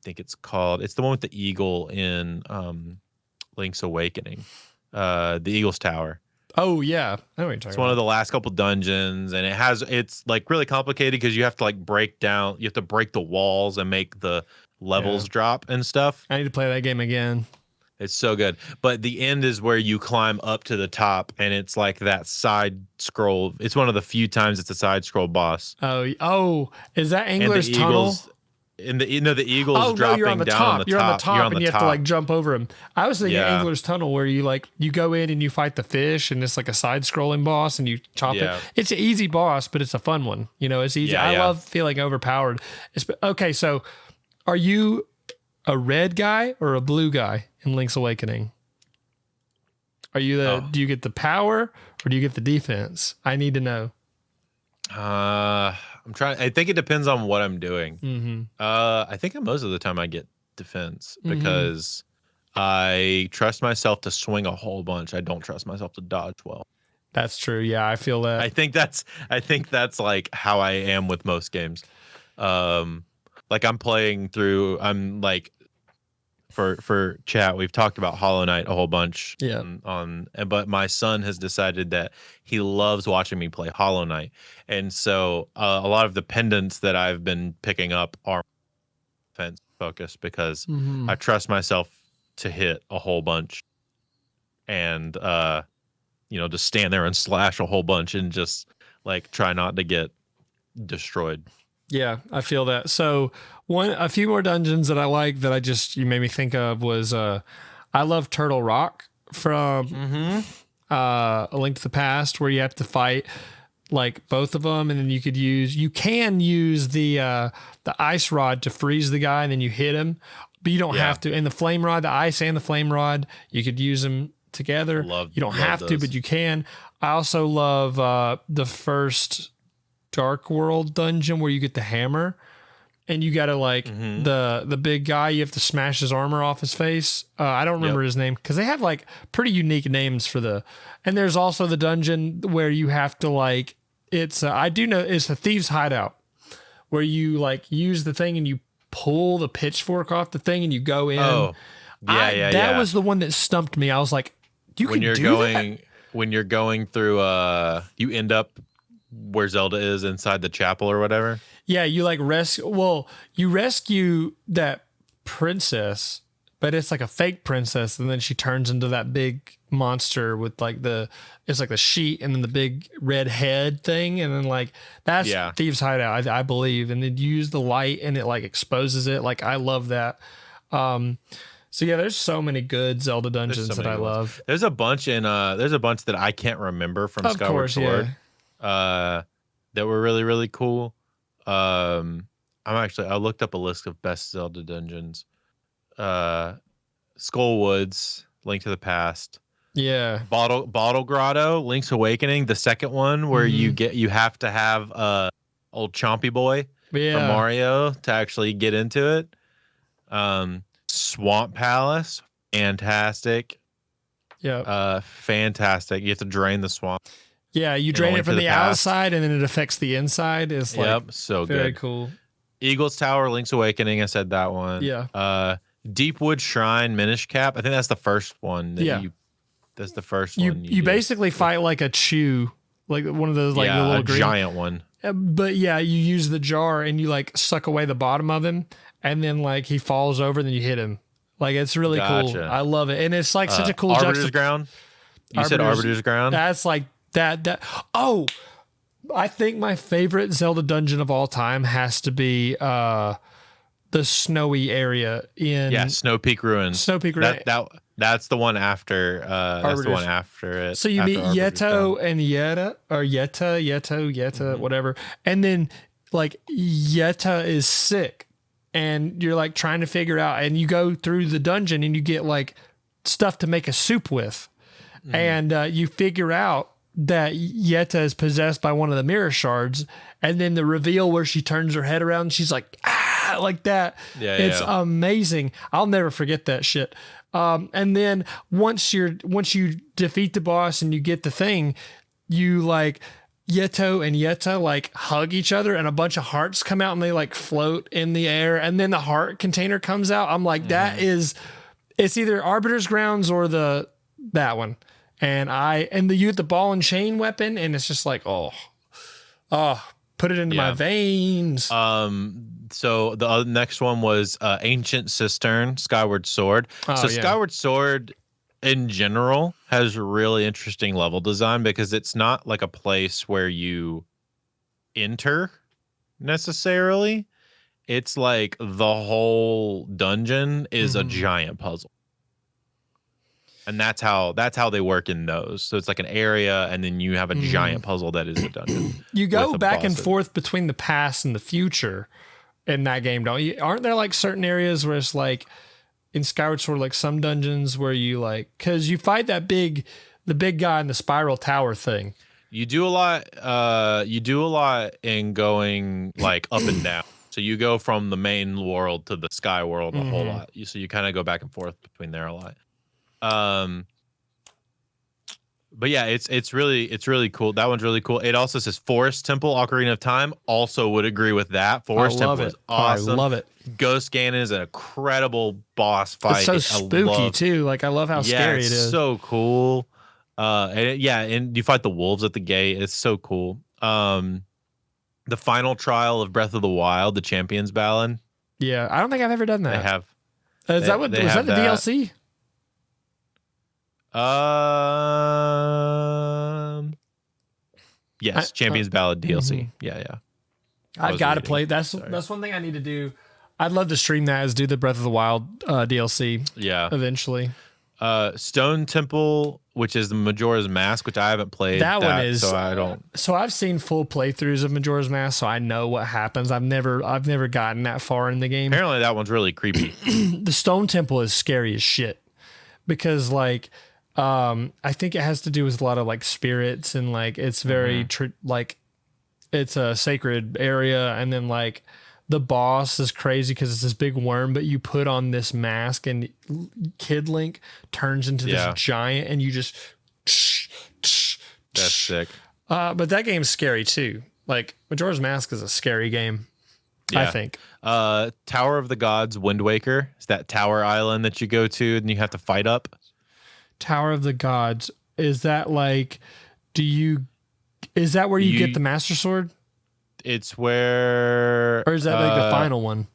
think it's the one with the eagle in Link's Awakening, the Eagle's Tower. Oh yeah, I know what you're talking about. One of the last couple dungeons, and it's like really complicated because you have to like break the walls and make the levels drop and stuff. I need to play that game again. It's so good. But the end is where you climb up to the top, and it's like that side scroll. It's one of the few times it's a side scroll boss. Oh, is that Angler's Tunnel? The eagle's dropping you're on the down top. on the top. You're on the top, and you have to like jump over him. I was thinking Angler's Tunnel, where you go in and you fight the fish, and it's like a side-scrolling boss, and you chop it. It's an easy boss, but it's a fun one. You know, it's easy. I love feeling overpowered. Okay, so are you a red guy or a blue guy in Link's Awakening? Are you do you get the power or do you get the defense? I need to know. I think it depends on what I'm doing. I think most of the time I get defense because I trust myself to swing a whole bunch. I don't trust myself to dodge well. That's true. Yeah, I feel that. I think that's like how I am with most games. Like I'm like for chat, we've talked about Hollow Knight a whole bunch. Yeah. But my son has decided that he loves watching me play Hollow Knight, and so a lot of the pendants that I've been picking up are defense focused because I trust myself to hit a whole bunch, and just stand there and slash a whole bunch and just like try not to get destroyed. Yeah, I feel that. So a few more dungeons that I like that you made me think of was I love Turtle Rock from A Link to the Past, where you have to fight like both of them, and then you can use the ice rod to freeze the guy, and then you hit him, but you don't have to. And the flame rod, the ice and the flame rod, you could use them together. You don't have to, but you can. I also love the first Dark World dungeon where you get the hammer, and you got to like Mm-hmm. the big guy, you have to smash his armor off his face. I don't remember Yep. his name because they have like pretty unique names for the. And there's also the dungeon where you have to like it's I do know it's the thieves' hideout where you like use the thing and you pull the pitchfork off the thing and you go in. Oh, yeah, yeah, That yeah. was the one that stumped me. I was like, you When can you're do going, when you're going through, you end up where Zelda is inside the chapel or whatever. Yeah, you like rescue. Well, you rescue that princess, but it's like a fake princess, and then she turns into that big monster with like it's like the sheet and then the big red head thing, and then like that's Yeah. Thieves' Hideout, I believe. And then you use the light and it like exposes it. Like I love that. So yeah, there's so many good Zelda There's dungeons so that many I good ones. love. There's a bunch there's a bunch that I can't remember from Of Skyward course, Sword. yeah. That were really, really cool. I looked up a list of best Zelda dungeons. Skull Woods, Link to the Past, Yeah. Bottle Grotto, Link's Awakening, the second one where you have to have old Chompy Boy from Yeah. Mario to actually get into it. Swamp Palace, fantastic. Yeah. Fantastic. You have to drain the swamp. Yeah, you A drain Link it from to the the Past. outside and then it affects the inside. It's like Yep, so very good. cool. Eagles Tower, Link's Awakening. I said that one. Yeah. Deepwood Shrine, Minish Cap. I think that's the first one. That's the first one. You basically fight like a chew, like one of those like the little a green. giant one. But yeah, you use the jar and you like suck away the bottom of him, and then like he falls over, and then you hit him. Like it's really cool. Gotcha. I love it, and it's like such a cool Arbiter's Ground. You said Arbiter's Ground. That's like that. Oh, I think my favorite Zelda dungeon of all time has to be the snowy area in Snow Peak Ruins. Snow Peak Ruins. That's the one after. That's the one after it. So you after meet Arbiter's Yeto Ground. and Yetta, whatever. And then like Yetta is sick and you're like trying to figure out, and you go through the dungeon and you get like stuff to make a soup with. And you figure out that Yetta is possessed by one of the mirror shards. And then the reveal where she turns her head around and she's like, ah, like that. Yeah, it's yeah. amazing. I'll never forget that shit. And then once you defeat the boss and you get the thing, you like Yeto and Yetta like hug each other and a bunch of hearts come out and they like float in the air. And then the heart container comes out. I'm like, it's either Arbiter's Grounds or that one. And you get the ball and chain weapon, and it's just like, oh, put it into my veins. So the next one was Ancient Cistern, Skyward Sword. Skyward Sword in general has really interesting level design because it's not like a place where you enter necessarily. It's like the whole dungeon is a giant puzzle. And that's how they work in those. So it's like an area, and then you have a giant puzzle that is a dungeon. You go back and forth between the past and the future in that game, don't you? Aren't there like certain areas where it's like in Skyward Sword, like some dungeons where you like, because you fight the big guy in the spiral tower thing. You do a lot. You do a lot in going like up and down. So you go from the main world to the sky world a whole lot. So you kind of go back and forth between there a lot. But yeah, it's really cool. That one's really cool. It also says Forest Temple, Ocarina of Time. Also would agree with that. Forest Temple is awesome. I love it. Ghost Ganon is an incredible boss fight. It's so spooky too. Like I love how scary it is. So cool. And you fight the wolves at the gate. It's so cool. The final trial of Breath of the Wild, the Champions Ballad. Yeah, I don't think I've ever done that. They have. Was that the DLC? Yes, Champions Ballad DLC. Yeah. I've got to play. That's one thing I need to do. I'd love to stream that, is do the Breath of the Wild DLC. Yeah. Eventually. Stone Temple, which is the Majora's Mask, which I haven't played. That one is. So I don't. So I've seen full playthroughs of Majora's Mask, so I know what happens. I've never gotten that far in the game. Apparently, that one's really creepy. The Stone Temple is scary as shit because like. I think it has to do with a lot of like spirits and like it's very like it's a sacred area, and then like The boss is crazy because it's this big worm, but you put on this mask and Kid Link turns into this giant and you just. That's sick. But that game's scary too. Like Majora's Mask is a scary game. Yeah. I think. Tower of the Gods, Wind Waker. It's that tower island that you go to and you have to fight up. Tower of the Gods. Is that like, is that where you get the Master Sword? It's where... Or is that like the final one?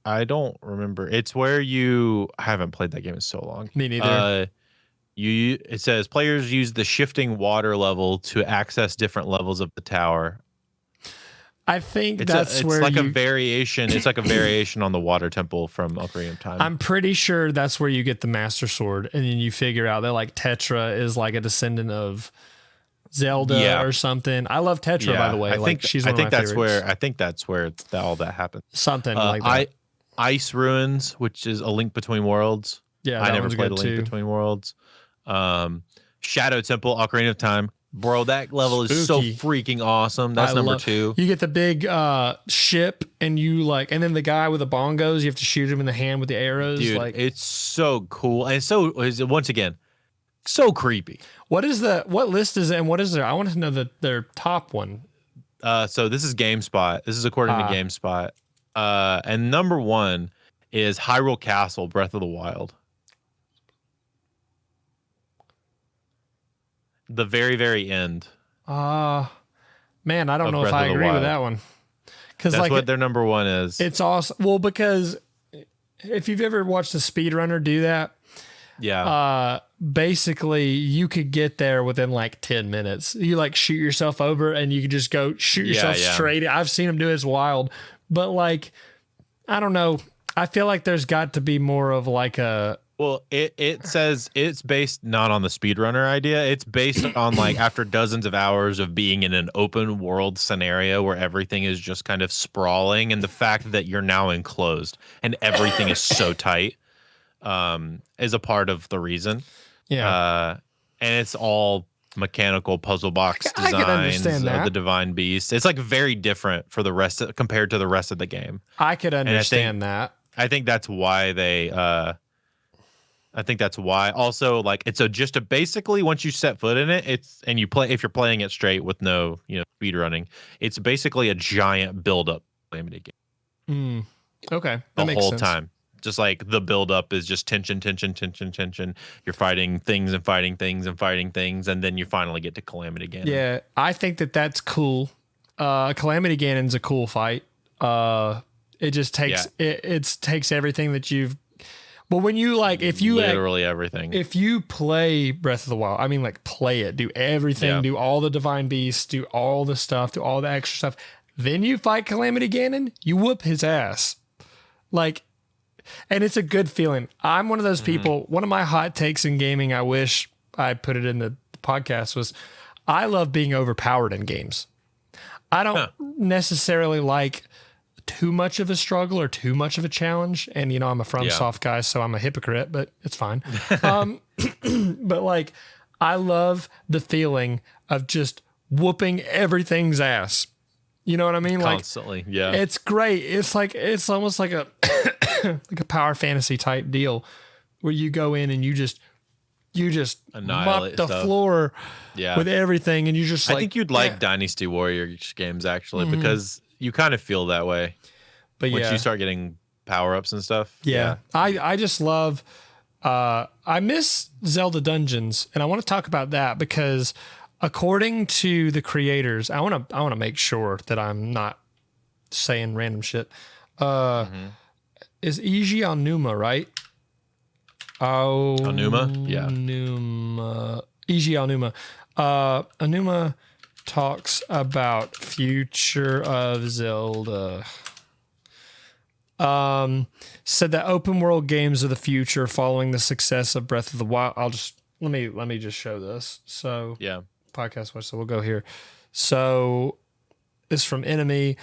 I don't remember. It's where I haven't played that game in so long. Me neither. It says players use the shifting water level to access different levels of the tower. I think it's like a variation. It's like a variation on the water temple from Ocarina of Time. I'm pretty sure that's where you get the Master Sword, and then you figure out that like Tetra is like a descendant of Zelda or something. I love Tetra, by the way. She's one of my favorites. I think that's where all that happens. Something like that. Ice Ruins, which is A Link Between Worlds. Yeah, I never played A Link Between Worlds. Shadow Temple, Ocarina of Time. Bro, that level is so freaking awesome. That's number 2. You get the big ship, and and then the guy with the bongos, you have to shoot him in the hand with the arrows. Dude, it's so cool. And once again, so creepy. What list is it, and what is there? I want to know their top one. So this is GameSpot. This is according to GameSpot. And number 1 is Hyrule Castle, Breath of the Wild. The very, very end. Man, I don't know if I agree with that one. Because that's what their number 1 is. It's awesome. Well, because if you've ever watched a speedrunner do that, basically you could get there within like 10 minutes. You like shoot yourself over and you could just go shoot yourself straight. I've seen them do it. It's wild. But like, I don't know. I feel like there's got to be more of like a... Well, it says it's based not on the speedrunner idea. It's based on like after dozens of hours of being in an open world scenario where everything is just kind of sprawling, and the fact that you're now enclosed and everything is so tight is a part of the reason. Yeah. And it's all mechanical puzzle box designs of the Divine Beast. It's like very different for the rest compared to the rest of the game. I could understand that. I think that's why also like it's basically once you set foot in it, if you're playing it straight with no speed running, it's basically a giant build up Calamity game. Okay, that makes sense. Time. Just like the build up is just tension. You're fighting things and fighting things and fighting things, and then you finally get to Calamity Ganon. Yeah, I think that's cool. Calamity Ganon's a cool fight. It just takes it takes everything that you've. But when you literally everything. If you play Breath of the Wild, I mean like play it, do everything, do all the divine beasts, do all the stuff, do all the extra stuff, then you fight Calamity Ganon, you whoop his ass. Like, and it's a good feeling. I'm one of those people, one of my hot takes in gaming, I wish I put it in the podcast, was I love being overpowered in games. I don't necessarily like too much of a struggle or too much of a challenge. And, I'm a FromSoft guy, so I'm a hypocrite, but it's fine. But like, I love the feeling of just whooping everything's ass. You know what I mean? Constantly, like, it's great. It's almost like a like a power fantasy type deal where you go in and you just mop the floor with everything, and you just. I think you'd like Dynasty Warriors games actually because you kind of feel that way. But once you start getting power ups and stuff. Yeah. I just love. I miss Zelda Dungeons, and I want to talk about that because. According to the creators, I want to make sure that I'm not saying random shit. Is Eiji Aonuma, right? Aonuma? Yeah. Eiji Aonuma. Aonuma talks about future of Zelda. Said that open world games are the future following the success of Breath of the Wild. Let me just show this. So yeah. Podcast watch, so we'll go here. So it's from Enemy.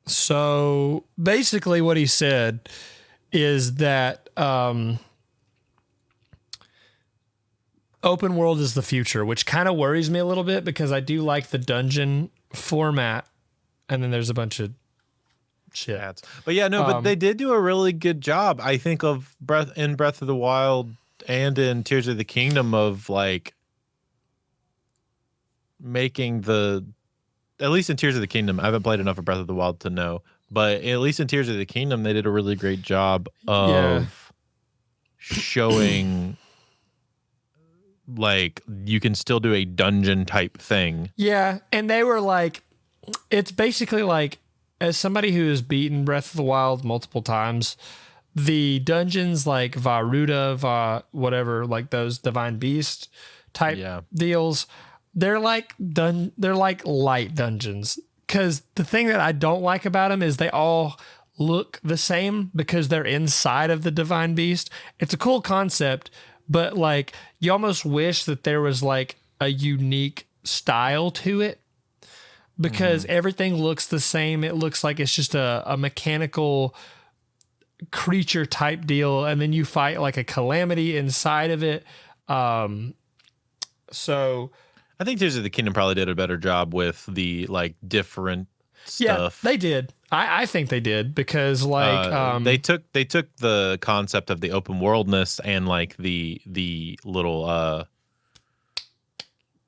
So basically what he said is that open world is the future, which kind of worries me a little bit because I do like the dungeon format and then there's a bunch of shit. Ads. But yeah, no, but they did do a really good job, I think, of Breath of the Wild and in Tears of the Kingdom of like making at least in Tears of the Kingdom. I haven't played enough of Breath of the Wild to know, but at least in Tears of the Kingdom, they did a really great job of showing like you can still do a dungeon type thing. Yeah, and they were like, it's basically like, as somebody who has beaten Breath of the Wild multiple times, the dungeons like Varuda, whatever, like those Divine Beast type deals, they're like light dungeons. Because the thing that I don't like about them is they all look the same because they're inside of the Divine Beast. It's a cool concept, but like you almost wish that there was like a unique style to it. Because everything looks the same. It looks like it's just a mechanical creature type deal. And then you fight like a calamity inside of it. So I think Tears of the Kingdom probably did a better job with the like different stuff. Yeah, they did. I think they did because like they took the concept of the open worldness and like the little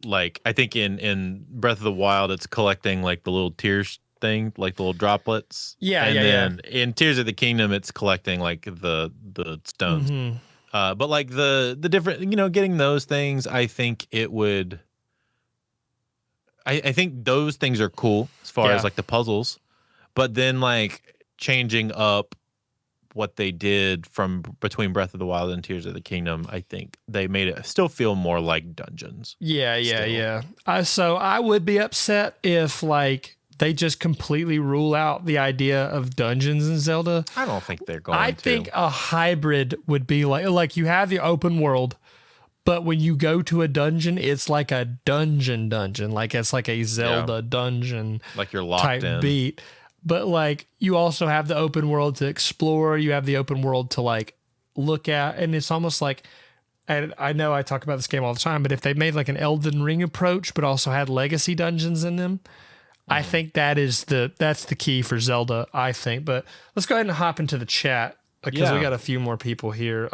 like I think in Breath of the Wild, it's collecting like the little tears thing, like the little droplets. Yeah, and then in Tears of the Kingdom, it's collecting like the stones. But like the different, getting those things, I think it would. I think those things are cool as far as like the puzzles, but then like changing up what they did from between Breath of the Wild and Tears of the Kingdom, I think they made it still feel more like dungeons. Yeah. So I would be upset if like they just completely rule out the idea of dungeons in Zelda. I don't think they're going to. I think a hybrid would be like you have the open world, but when you go to a dungeon, it's like a dungeon, like it's like a Zelda dungeon, like you're locked type in. Beat. But like you also have the open world to explore. You have the open world to like look at, and it's almost like, and I know I talk about this game all the time, but if they made like an Elden Ring approach, but also had legacy dungeons in them, I think that's the key for Zelda, I think. But let's go ahead and hop into the chat because we got a few more people here.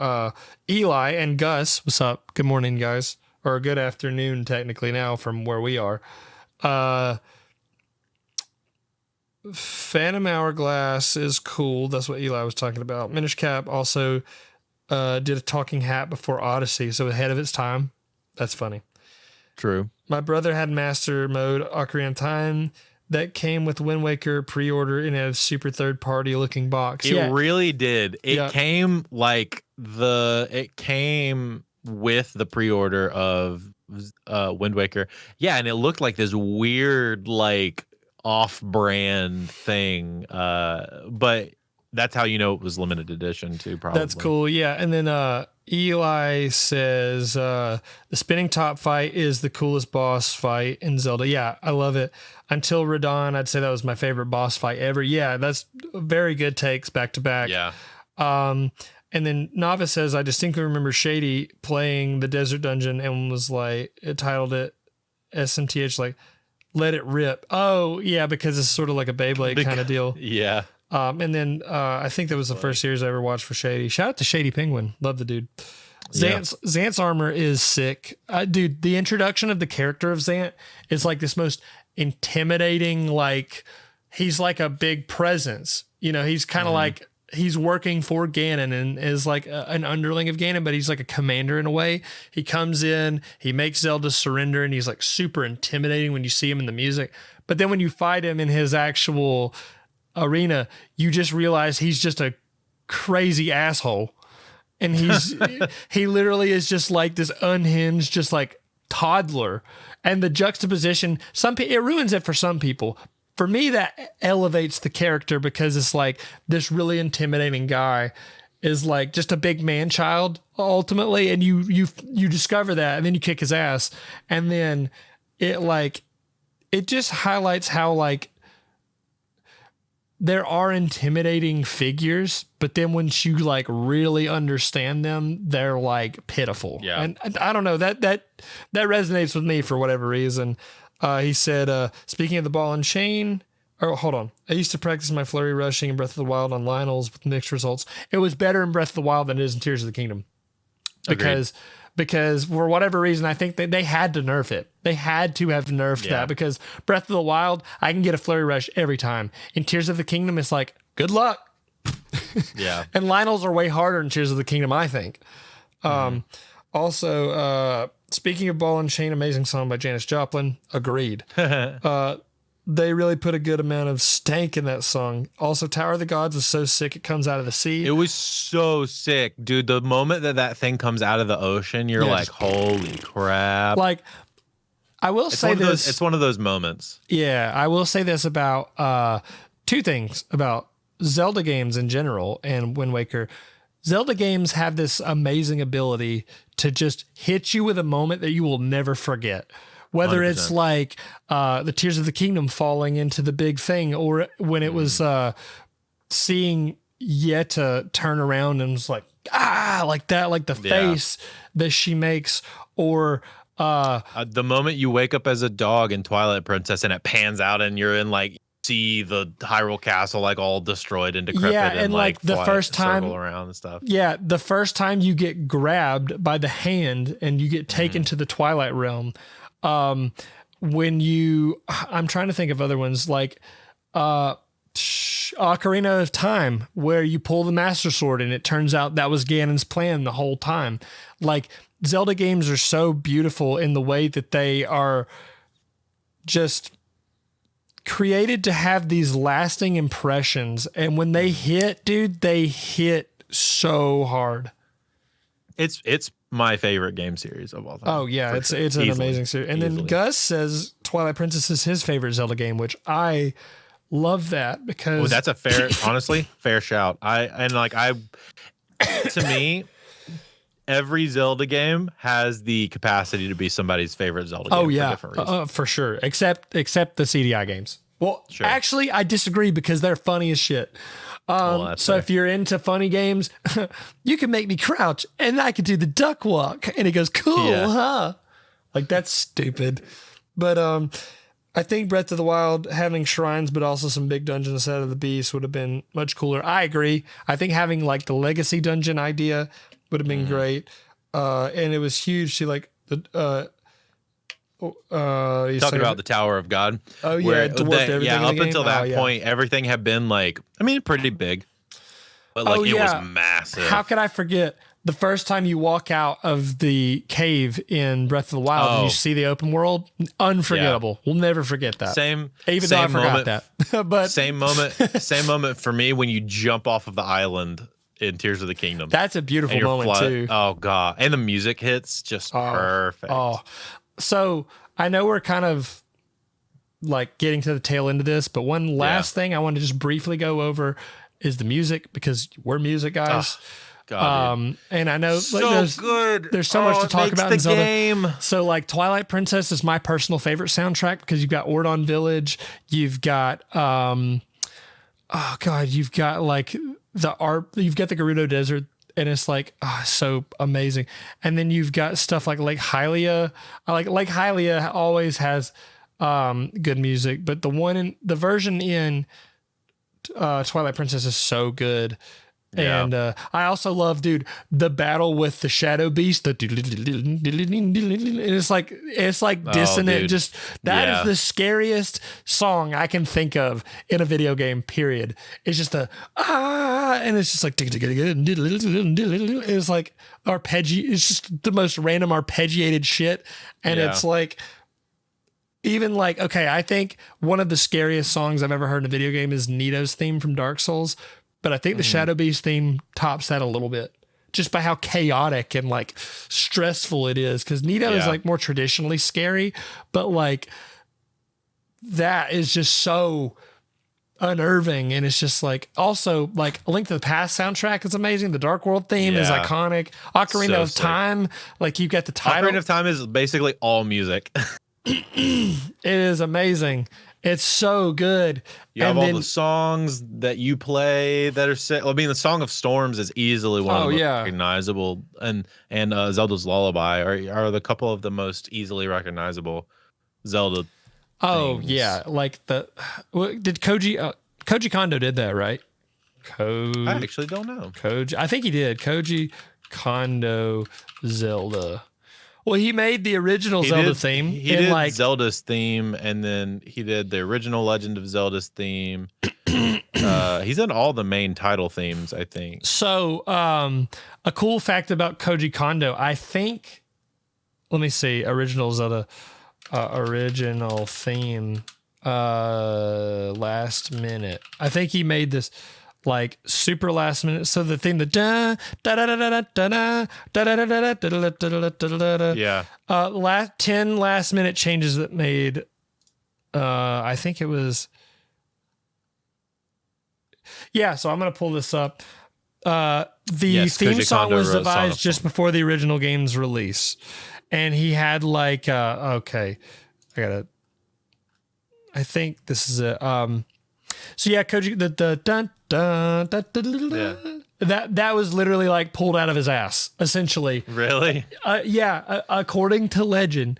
Eli and Gus, what's up? Good morning, guys, or good afternoon technically now from where we are. Phantom Hourglass is cool. That's what Eli was talking about. Minish Cap also did a talking hat before Odyssey, so ahead of its time. That's funny. True. My brother had Master Mode Ocarina of Time that came with Wind Waker pre-order in a super third-party looking box. It really did. It came it came with the pre-order of Wind Waker. Yeah, and it looked like this weird like off-brand thing, but that's how you know it was limited edition too. Probably that's cool. Yeah, and then Eli says the spinning top fight is the coolest boss fight in Zelda. Yeah, I love it. Until Radon, I'd say that was my favorite boss fight ever. Yeah, that's very good takes back to back. Yeah. And then Nava says I distinctly remember Shady playing the Desert Dungeon and was like, it titled it SMTH like Let It Rip. Oh, yeah, because it's sort of like a Beyblade kind of deal. Yeah. And then I think that was the first series I ever watched for Shady. Shout out to Shady Penguin. Love the dude. Xant's armor is sick. Dude, the introduction of the character of Xant is like this most intimidating, like he's like a big presence. He's kind of like he's working for Ganon and is like an underling of Ganon, but he's like a commander in a way. He comes in, he makes Zelda surrender, and he's like super intimidating when you see him in the music. But then when you fight him in his actual arena, you just realize he's just a crazy asshole. And he literally is just like this unhinged, just like toddler. And the juxtaposition, it ruins it for some people. For me, that elevates the character because it's like this really intimidating guy is like just a big man child ultimately, and you discover that, and then you kick his ass, and then it just highlights how like there are intimidating figures, but then once you like really understand them, they're like pitiful. Yeah, and I don't know, that resonates with me for whatever reason. He said, speaking of the ball and chain, Oh, hold on. I used to practice my flurry rushing in Breath of the Wild on Lionel's with mixed results. It was better in Breath of the Wild than it is in Tears of the Kingdom. Agreed. Because for whatever reason, I think that they had to nerf it. They had to have nerfed that because Breath of the Wild, I can get a flurry rush every time. In Tears of the Kingdom, it's like, good luck. Yeah. And Lionel's are way harder in Tears of the Kingdom, I think. Also, speaking of Ball and Chain, amazing song by Janis Joplin. Agreed. They really put a good amount of stank in that song. Also, Tower of the Gods is so sick it comes out of the sea. It was so sick, dude. The moment that thing comes out of the ocean, you're like, holy crap. Like, I will say this. It's one of those moments. Yeah, I will say this about two things about Zelda games in general and Wind Waker. Zelda games have this amazing ability to just hit you with a moment that you will never forget. Whether 100%. it's like the Tears of the Kingdom falling into the big thing, or when it was seeing Yetta turn around and was like, like that, like the face that she makes, or the moment you wake up as a dog in Twilight Princess and it pans out and you're in like, see the Hyrule Castle like all destroyed and decrepit and like the first time around and stuff. Yeah, the first time you get grabbed by the hand and you get taken to the Twilight Realm. When I'm trying to think of other ones like Ocarina of Time, where you pull the Master Sword and it turns out that was Ganon's plan the whole time. Like, Zelda games are so beautiful in the way that they are just created to have these lasting impressions. And when they hit, dude, they hit so hard. It's my favorite game series of all time. Oh yeah, it's an amazing series. And then Gus says Twilight Princess is his favorite Zelda game, which I love that because that's a fair, honestly, fair shout. To me, every Zelda game has the capacity to be somebody's favorite Zelda game. Oh yeah, for different reasons. For sure. Except the CDI games. Well, sure. Actually, I disagree because they're funny as shit. So fair. If you're into funny games, you can make me crouch and I can do the duck walk. And he goes, cool, huh? Like, that's stupid. But I think Breath of the Wild having shrines, but also some big dungeons out of the beast would have been much cooler. I agree. I think having like the legacy dungeon idea would have been great. And it was huge to like the talking about the Tower of God. Oh yeah, it dwarfed everything. Up until that point, everything had been like, I mean, pretty big, but like it was massive. How could I forget the first time you walk out of the cave in Breath of the Wild and you see the open world? Unforgettable. We'll never forget that. Even though I forgot that. But same moment for me when you jump off of the island in Tears of the Kingdom. That's a beautiful moment too. Oh god, and the music hits just perfect. So I know we're kind of like getting to the tail end of this, but one last thing I want to just briefly go over is the music, because we're music guys. God, and I know so like, there's so much to talk about in Zelda. Game. So like Twilight Princess is my personal favorite soundtrack because you've got Ordon Village, you've got you've got like you've got the Gerudo Desert. And it's like, so amazing. And then you've got stuff like Lake Hylia. Lake Hylia always has good music, but the version in Twilight Princess is so good. Yeah. And I also love, dude, the battle with the Shadow Beast. It's like dissonant. Dude. Just that is the scariest song I can think of in a video game. Period. It's just and it's just like it's like It's just the most random arpeggiated shit, and it's like. Even like, okay, I think one of the scariest songs I've ever heard in a video game is Nito's theme from Dark Souls. But I think the Shadow Beast theme tops that a little bit just by how chaotic and like stressful it is. Cause Nito is like more traditionally scary, but like that is just so unnerving. And it's just like, also like A Link to the Past soundtrack is amazing. The Dark World theme is iconic. Ocarina of Time, like you got the title. Ocarina of Time is basically all music. It is amazing. It's so good. You have all the songs that you play that are set. I mean, the Song of Storms is easily one of the most recognizable, and Zelda's Lullaby are the couple of the most easily recognizable Zelda Oh things. yeah, like did Koji Kondo did that, right? I actually don't know. Koji, I think he did. Koji Kondo Zelda. Well, he made the original Zelda theme He in did like Zelda's theme, and then he did the original Legend of Zelda's theme. He's in all the main title themes, I think. so. A cool fact about Koji Kondo, I think. Let me see. Original Zelda, original theme. Last minute. I think he made this like super last minute. So the thing, the da da da da da da da da da da da da da da. Yeah. Last 10 last minute changes that made. I think it was. Yeah, so I'm gonna pull this up. The theme Koji song Kondo was wrote Song devised of just Song. before the original game's release, and he had like okay, I think this is it. So yeah, Koji the dun dun dun dun Yeah. that was literally like pulled out of his ass, essentially. Really? According to legend,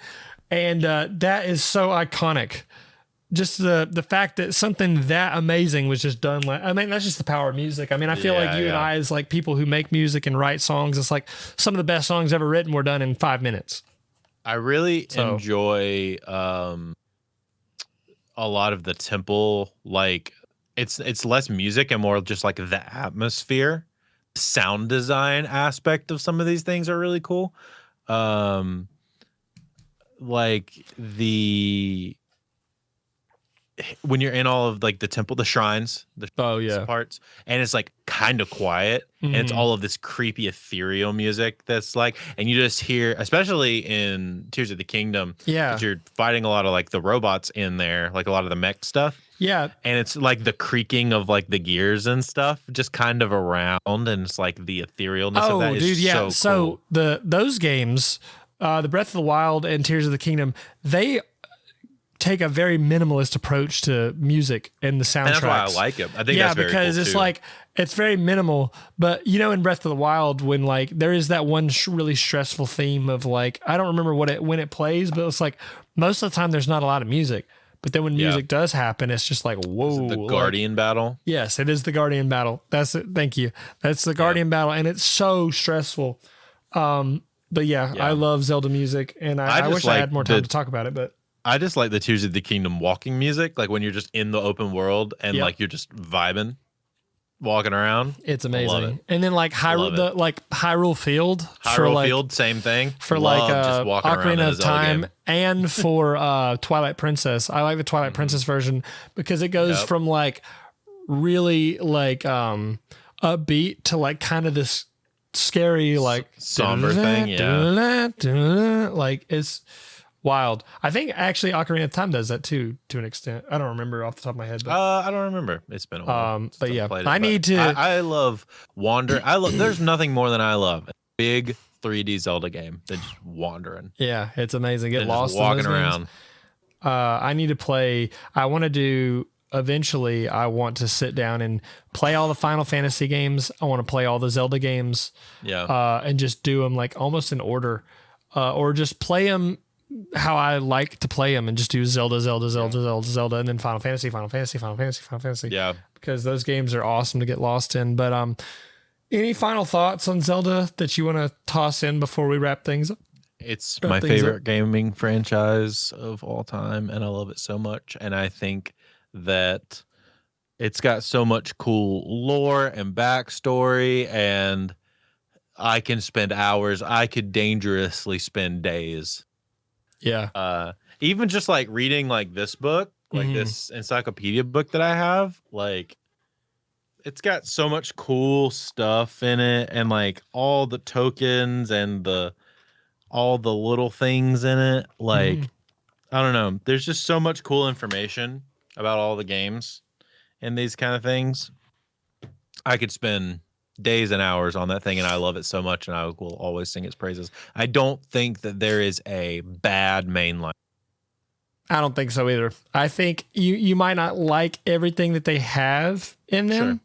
and that is so iconic. Just the fact that something that amazing was just done. I mean, that's just the power of music. I mean, I feel like you and I, as like people who make music and write songs, it's like some of the best songs ever written were done in 5 minutes. I really enjoy a lot of the temple, like it's less music and more just like the atmosphere, sound design aspect of some of these things are really cool. Like when you're in all of like the temple, the shrines, the parts, and it's like kind of quiet, and it's all of this creepy ethereal music that's like, and you just hear, especially in Tears of the Kingdom, that you're fighting a lot of like the robots in there, like a lot of the mech stuff. Yeah. And it's like the creaking of like the gears and stuff just kind of around, and it's like the etherealness of that is so cool. So those games, the Breath of the Wild and Tears of the Kingdom, they take a very minimalist approach to music and the soundtracks. And that's why I like it. I think that's very because cool it's too. like it's very minimal. But you know, in Breath of the Wild, when like there is that one really stressful theme of like, I don't remember when it plays, but it's like most of the time there's not a lot of music. But then when music does happen, it's just like, whoa. The Guardian battle? Yes, it is the Guardian battle. That's it. Thank you. That's the Guardian battle, and it's so stressful. But yeah, I love Zelda music, and I wish I had more time to talk about it. But I just like the Tears of the Kingdom walking music, like when you're just in the open world and like you're just vibing, walking around. It's amazing. Love it. And then like Hyrule Field, Field, same thing. For love like just walking around Ocarina in of Time, and for Twilight Princess. I like the Twilight Princess version because it goes from like really like upbeat to like kind of this scary like somber thing. Like it's wild. I think actually Ocarina of Time does that too, to an extent. I don't remember off the top of my head. But, I don't remember. It's been a while. But yeah, I love wander. There's nothing more than I love a big 3D Zelda game than just wandering. Yeah, it's amazing. Get lost walking in around. I need to play. I want to do. Eventually, I want to sit down and play all the Final Fantasy games. I want to play all the Zelda games. Yeah. And just do them like almost in order, or just play them how I like to play them and just do Zelda, and then Final Fantasy. Yeah. Because those games are awesome to get lost in. But any final thoughts on Zelda that you want to toss in before we wrap things up? It's my favorite gaming franchise of all time, and I love it so much. And I think that it's got so much cool lore and backstory, and I can spend hours. I could dangerously spend days. Yeah. Even just like reading like this book, like this encyclopedia book that I have, like it's got so much cool stuff in it, and like all the tokens and all the little things in it. Like, I don't know. There's just so much cool information about all the games and these kind of things. I could spend days and hours on that thing, and I love it so much, and I will always sing its praises. I don't think that there is a bad mainline. I don't think so either. I think you might not like everything that they have in them,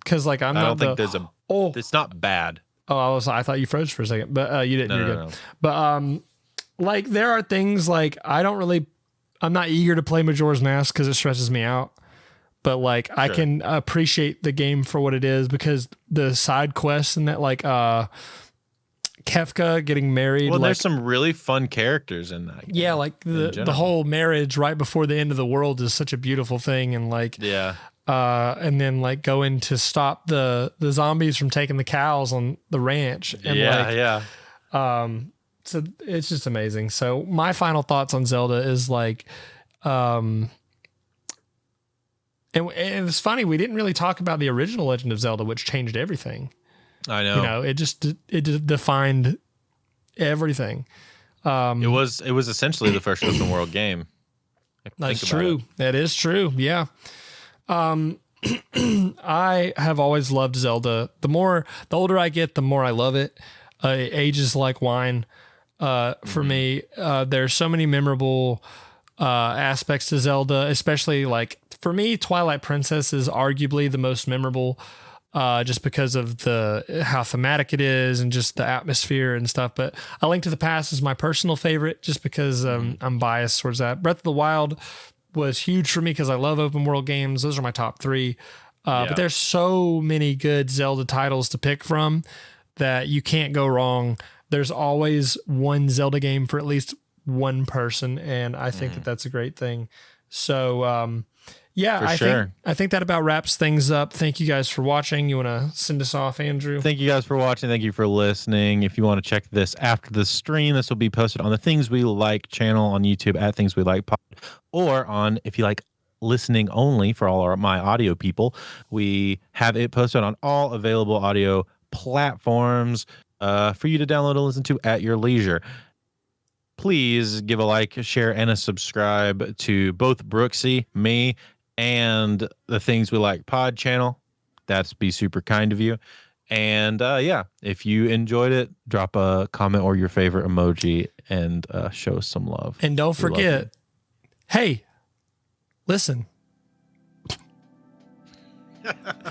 because like I don't think there's it's not bad. Oh, I thought you froze for a second, but you didn't. No, You're no, good. No. But like there are things like I don't really I'm not eager to play Majora's Mask because it stresses me out. But like I Sure. can appreciate the game for what it is because the side quests and that like Kefka getting married. Well, like, there's some really fun characters in that game. Yeah, like the general. whole marriage right before the end of the world is such a beautiful thing, and like Yeah. and then like going to stop the zombies from taking the cows on the ranch, and Yeah. so it's just amazing. So my final thoughts on Zelda is like, and it's funny we didn't really talk about the original Legend of Zelda, which changed everything. I know. You know, it just defined everything. It was essentially the first open world game. That's true. That is true. Yeah. I have always loved Zelda. The older I get, the more I love it. It ages like wine. For me, there's so many memorable aspects to Zelda, especially like for me, Twilight Princess is arguably the most memorable. Just because of how thematic it is and just the atmosphere and stuff. But A Link to the Past is my personal favorite just because I'm biased towards that. Breath of the Wild was huge for me because I love open world games. Those are my top 3. But there's so many good Zelda titles to pick from that you can't go wrong. There's always one Zelda game for at least one person, and I think that that's a great thing. So, yeah, I think that about wraps things up. Thank you guys for watching. You want to send us off, Andrew? Thank you guys for watching. Thank you for listening. If you want to check this after the stream, this will be posted on the Things We Like channel on YouTube at Things We Like Pod, or on, if you like listening only for all my audio people, we have it posted on all available audio platforms for you to download and listen to at your leisure. Please give a like, share, and a subscribe to both Brooksy, me, and the Things We Like Pod channel. That's be super kind of you. And if you enjoyed it, drop a comment or your favorite emoji and show us some love. And don't forget, hey, listen.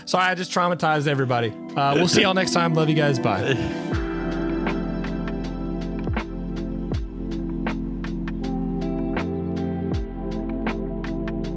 Sorry, I just traumatized everybody. We'll see y'all next time. Love you guys. Bye.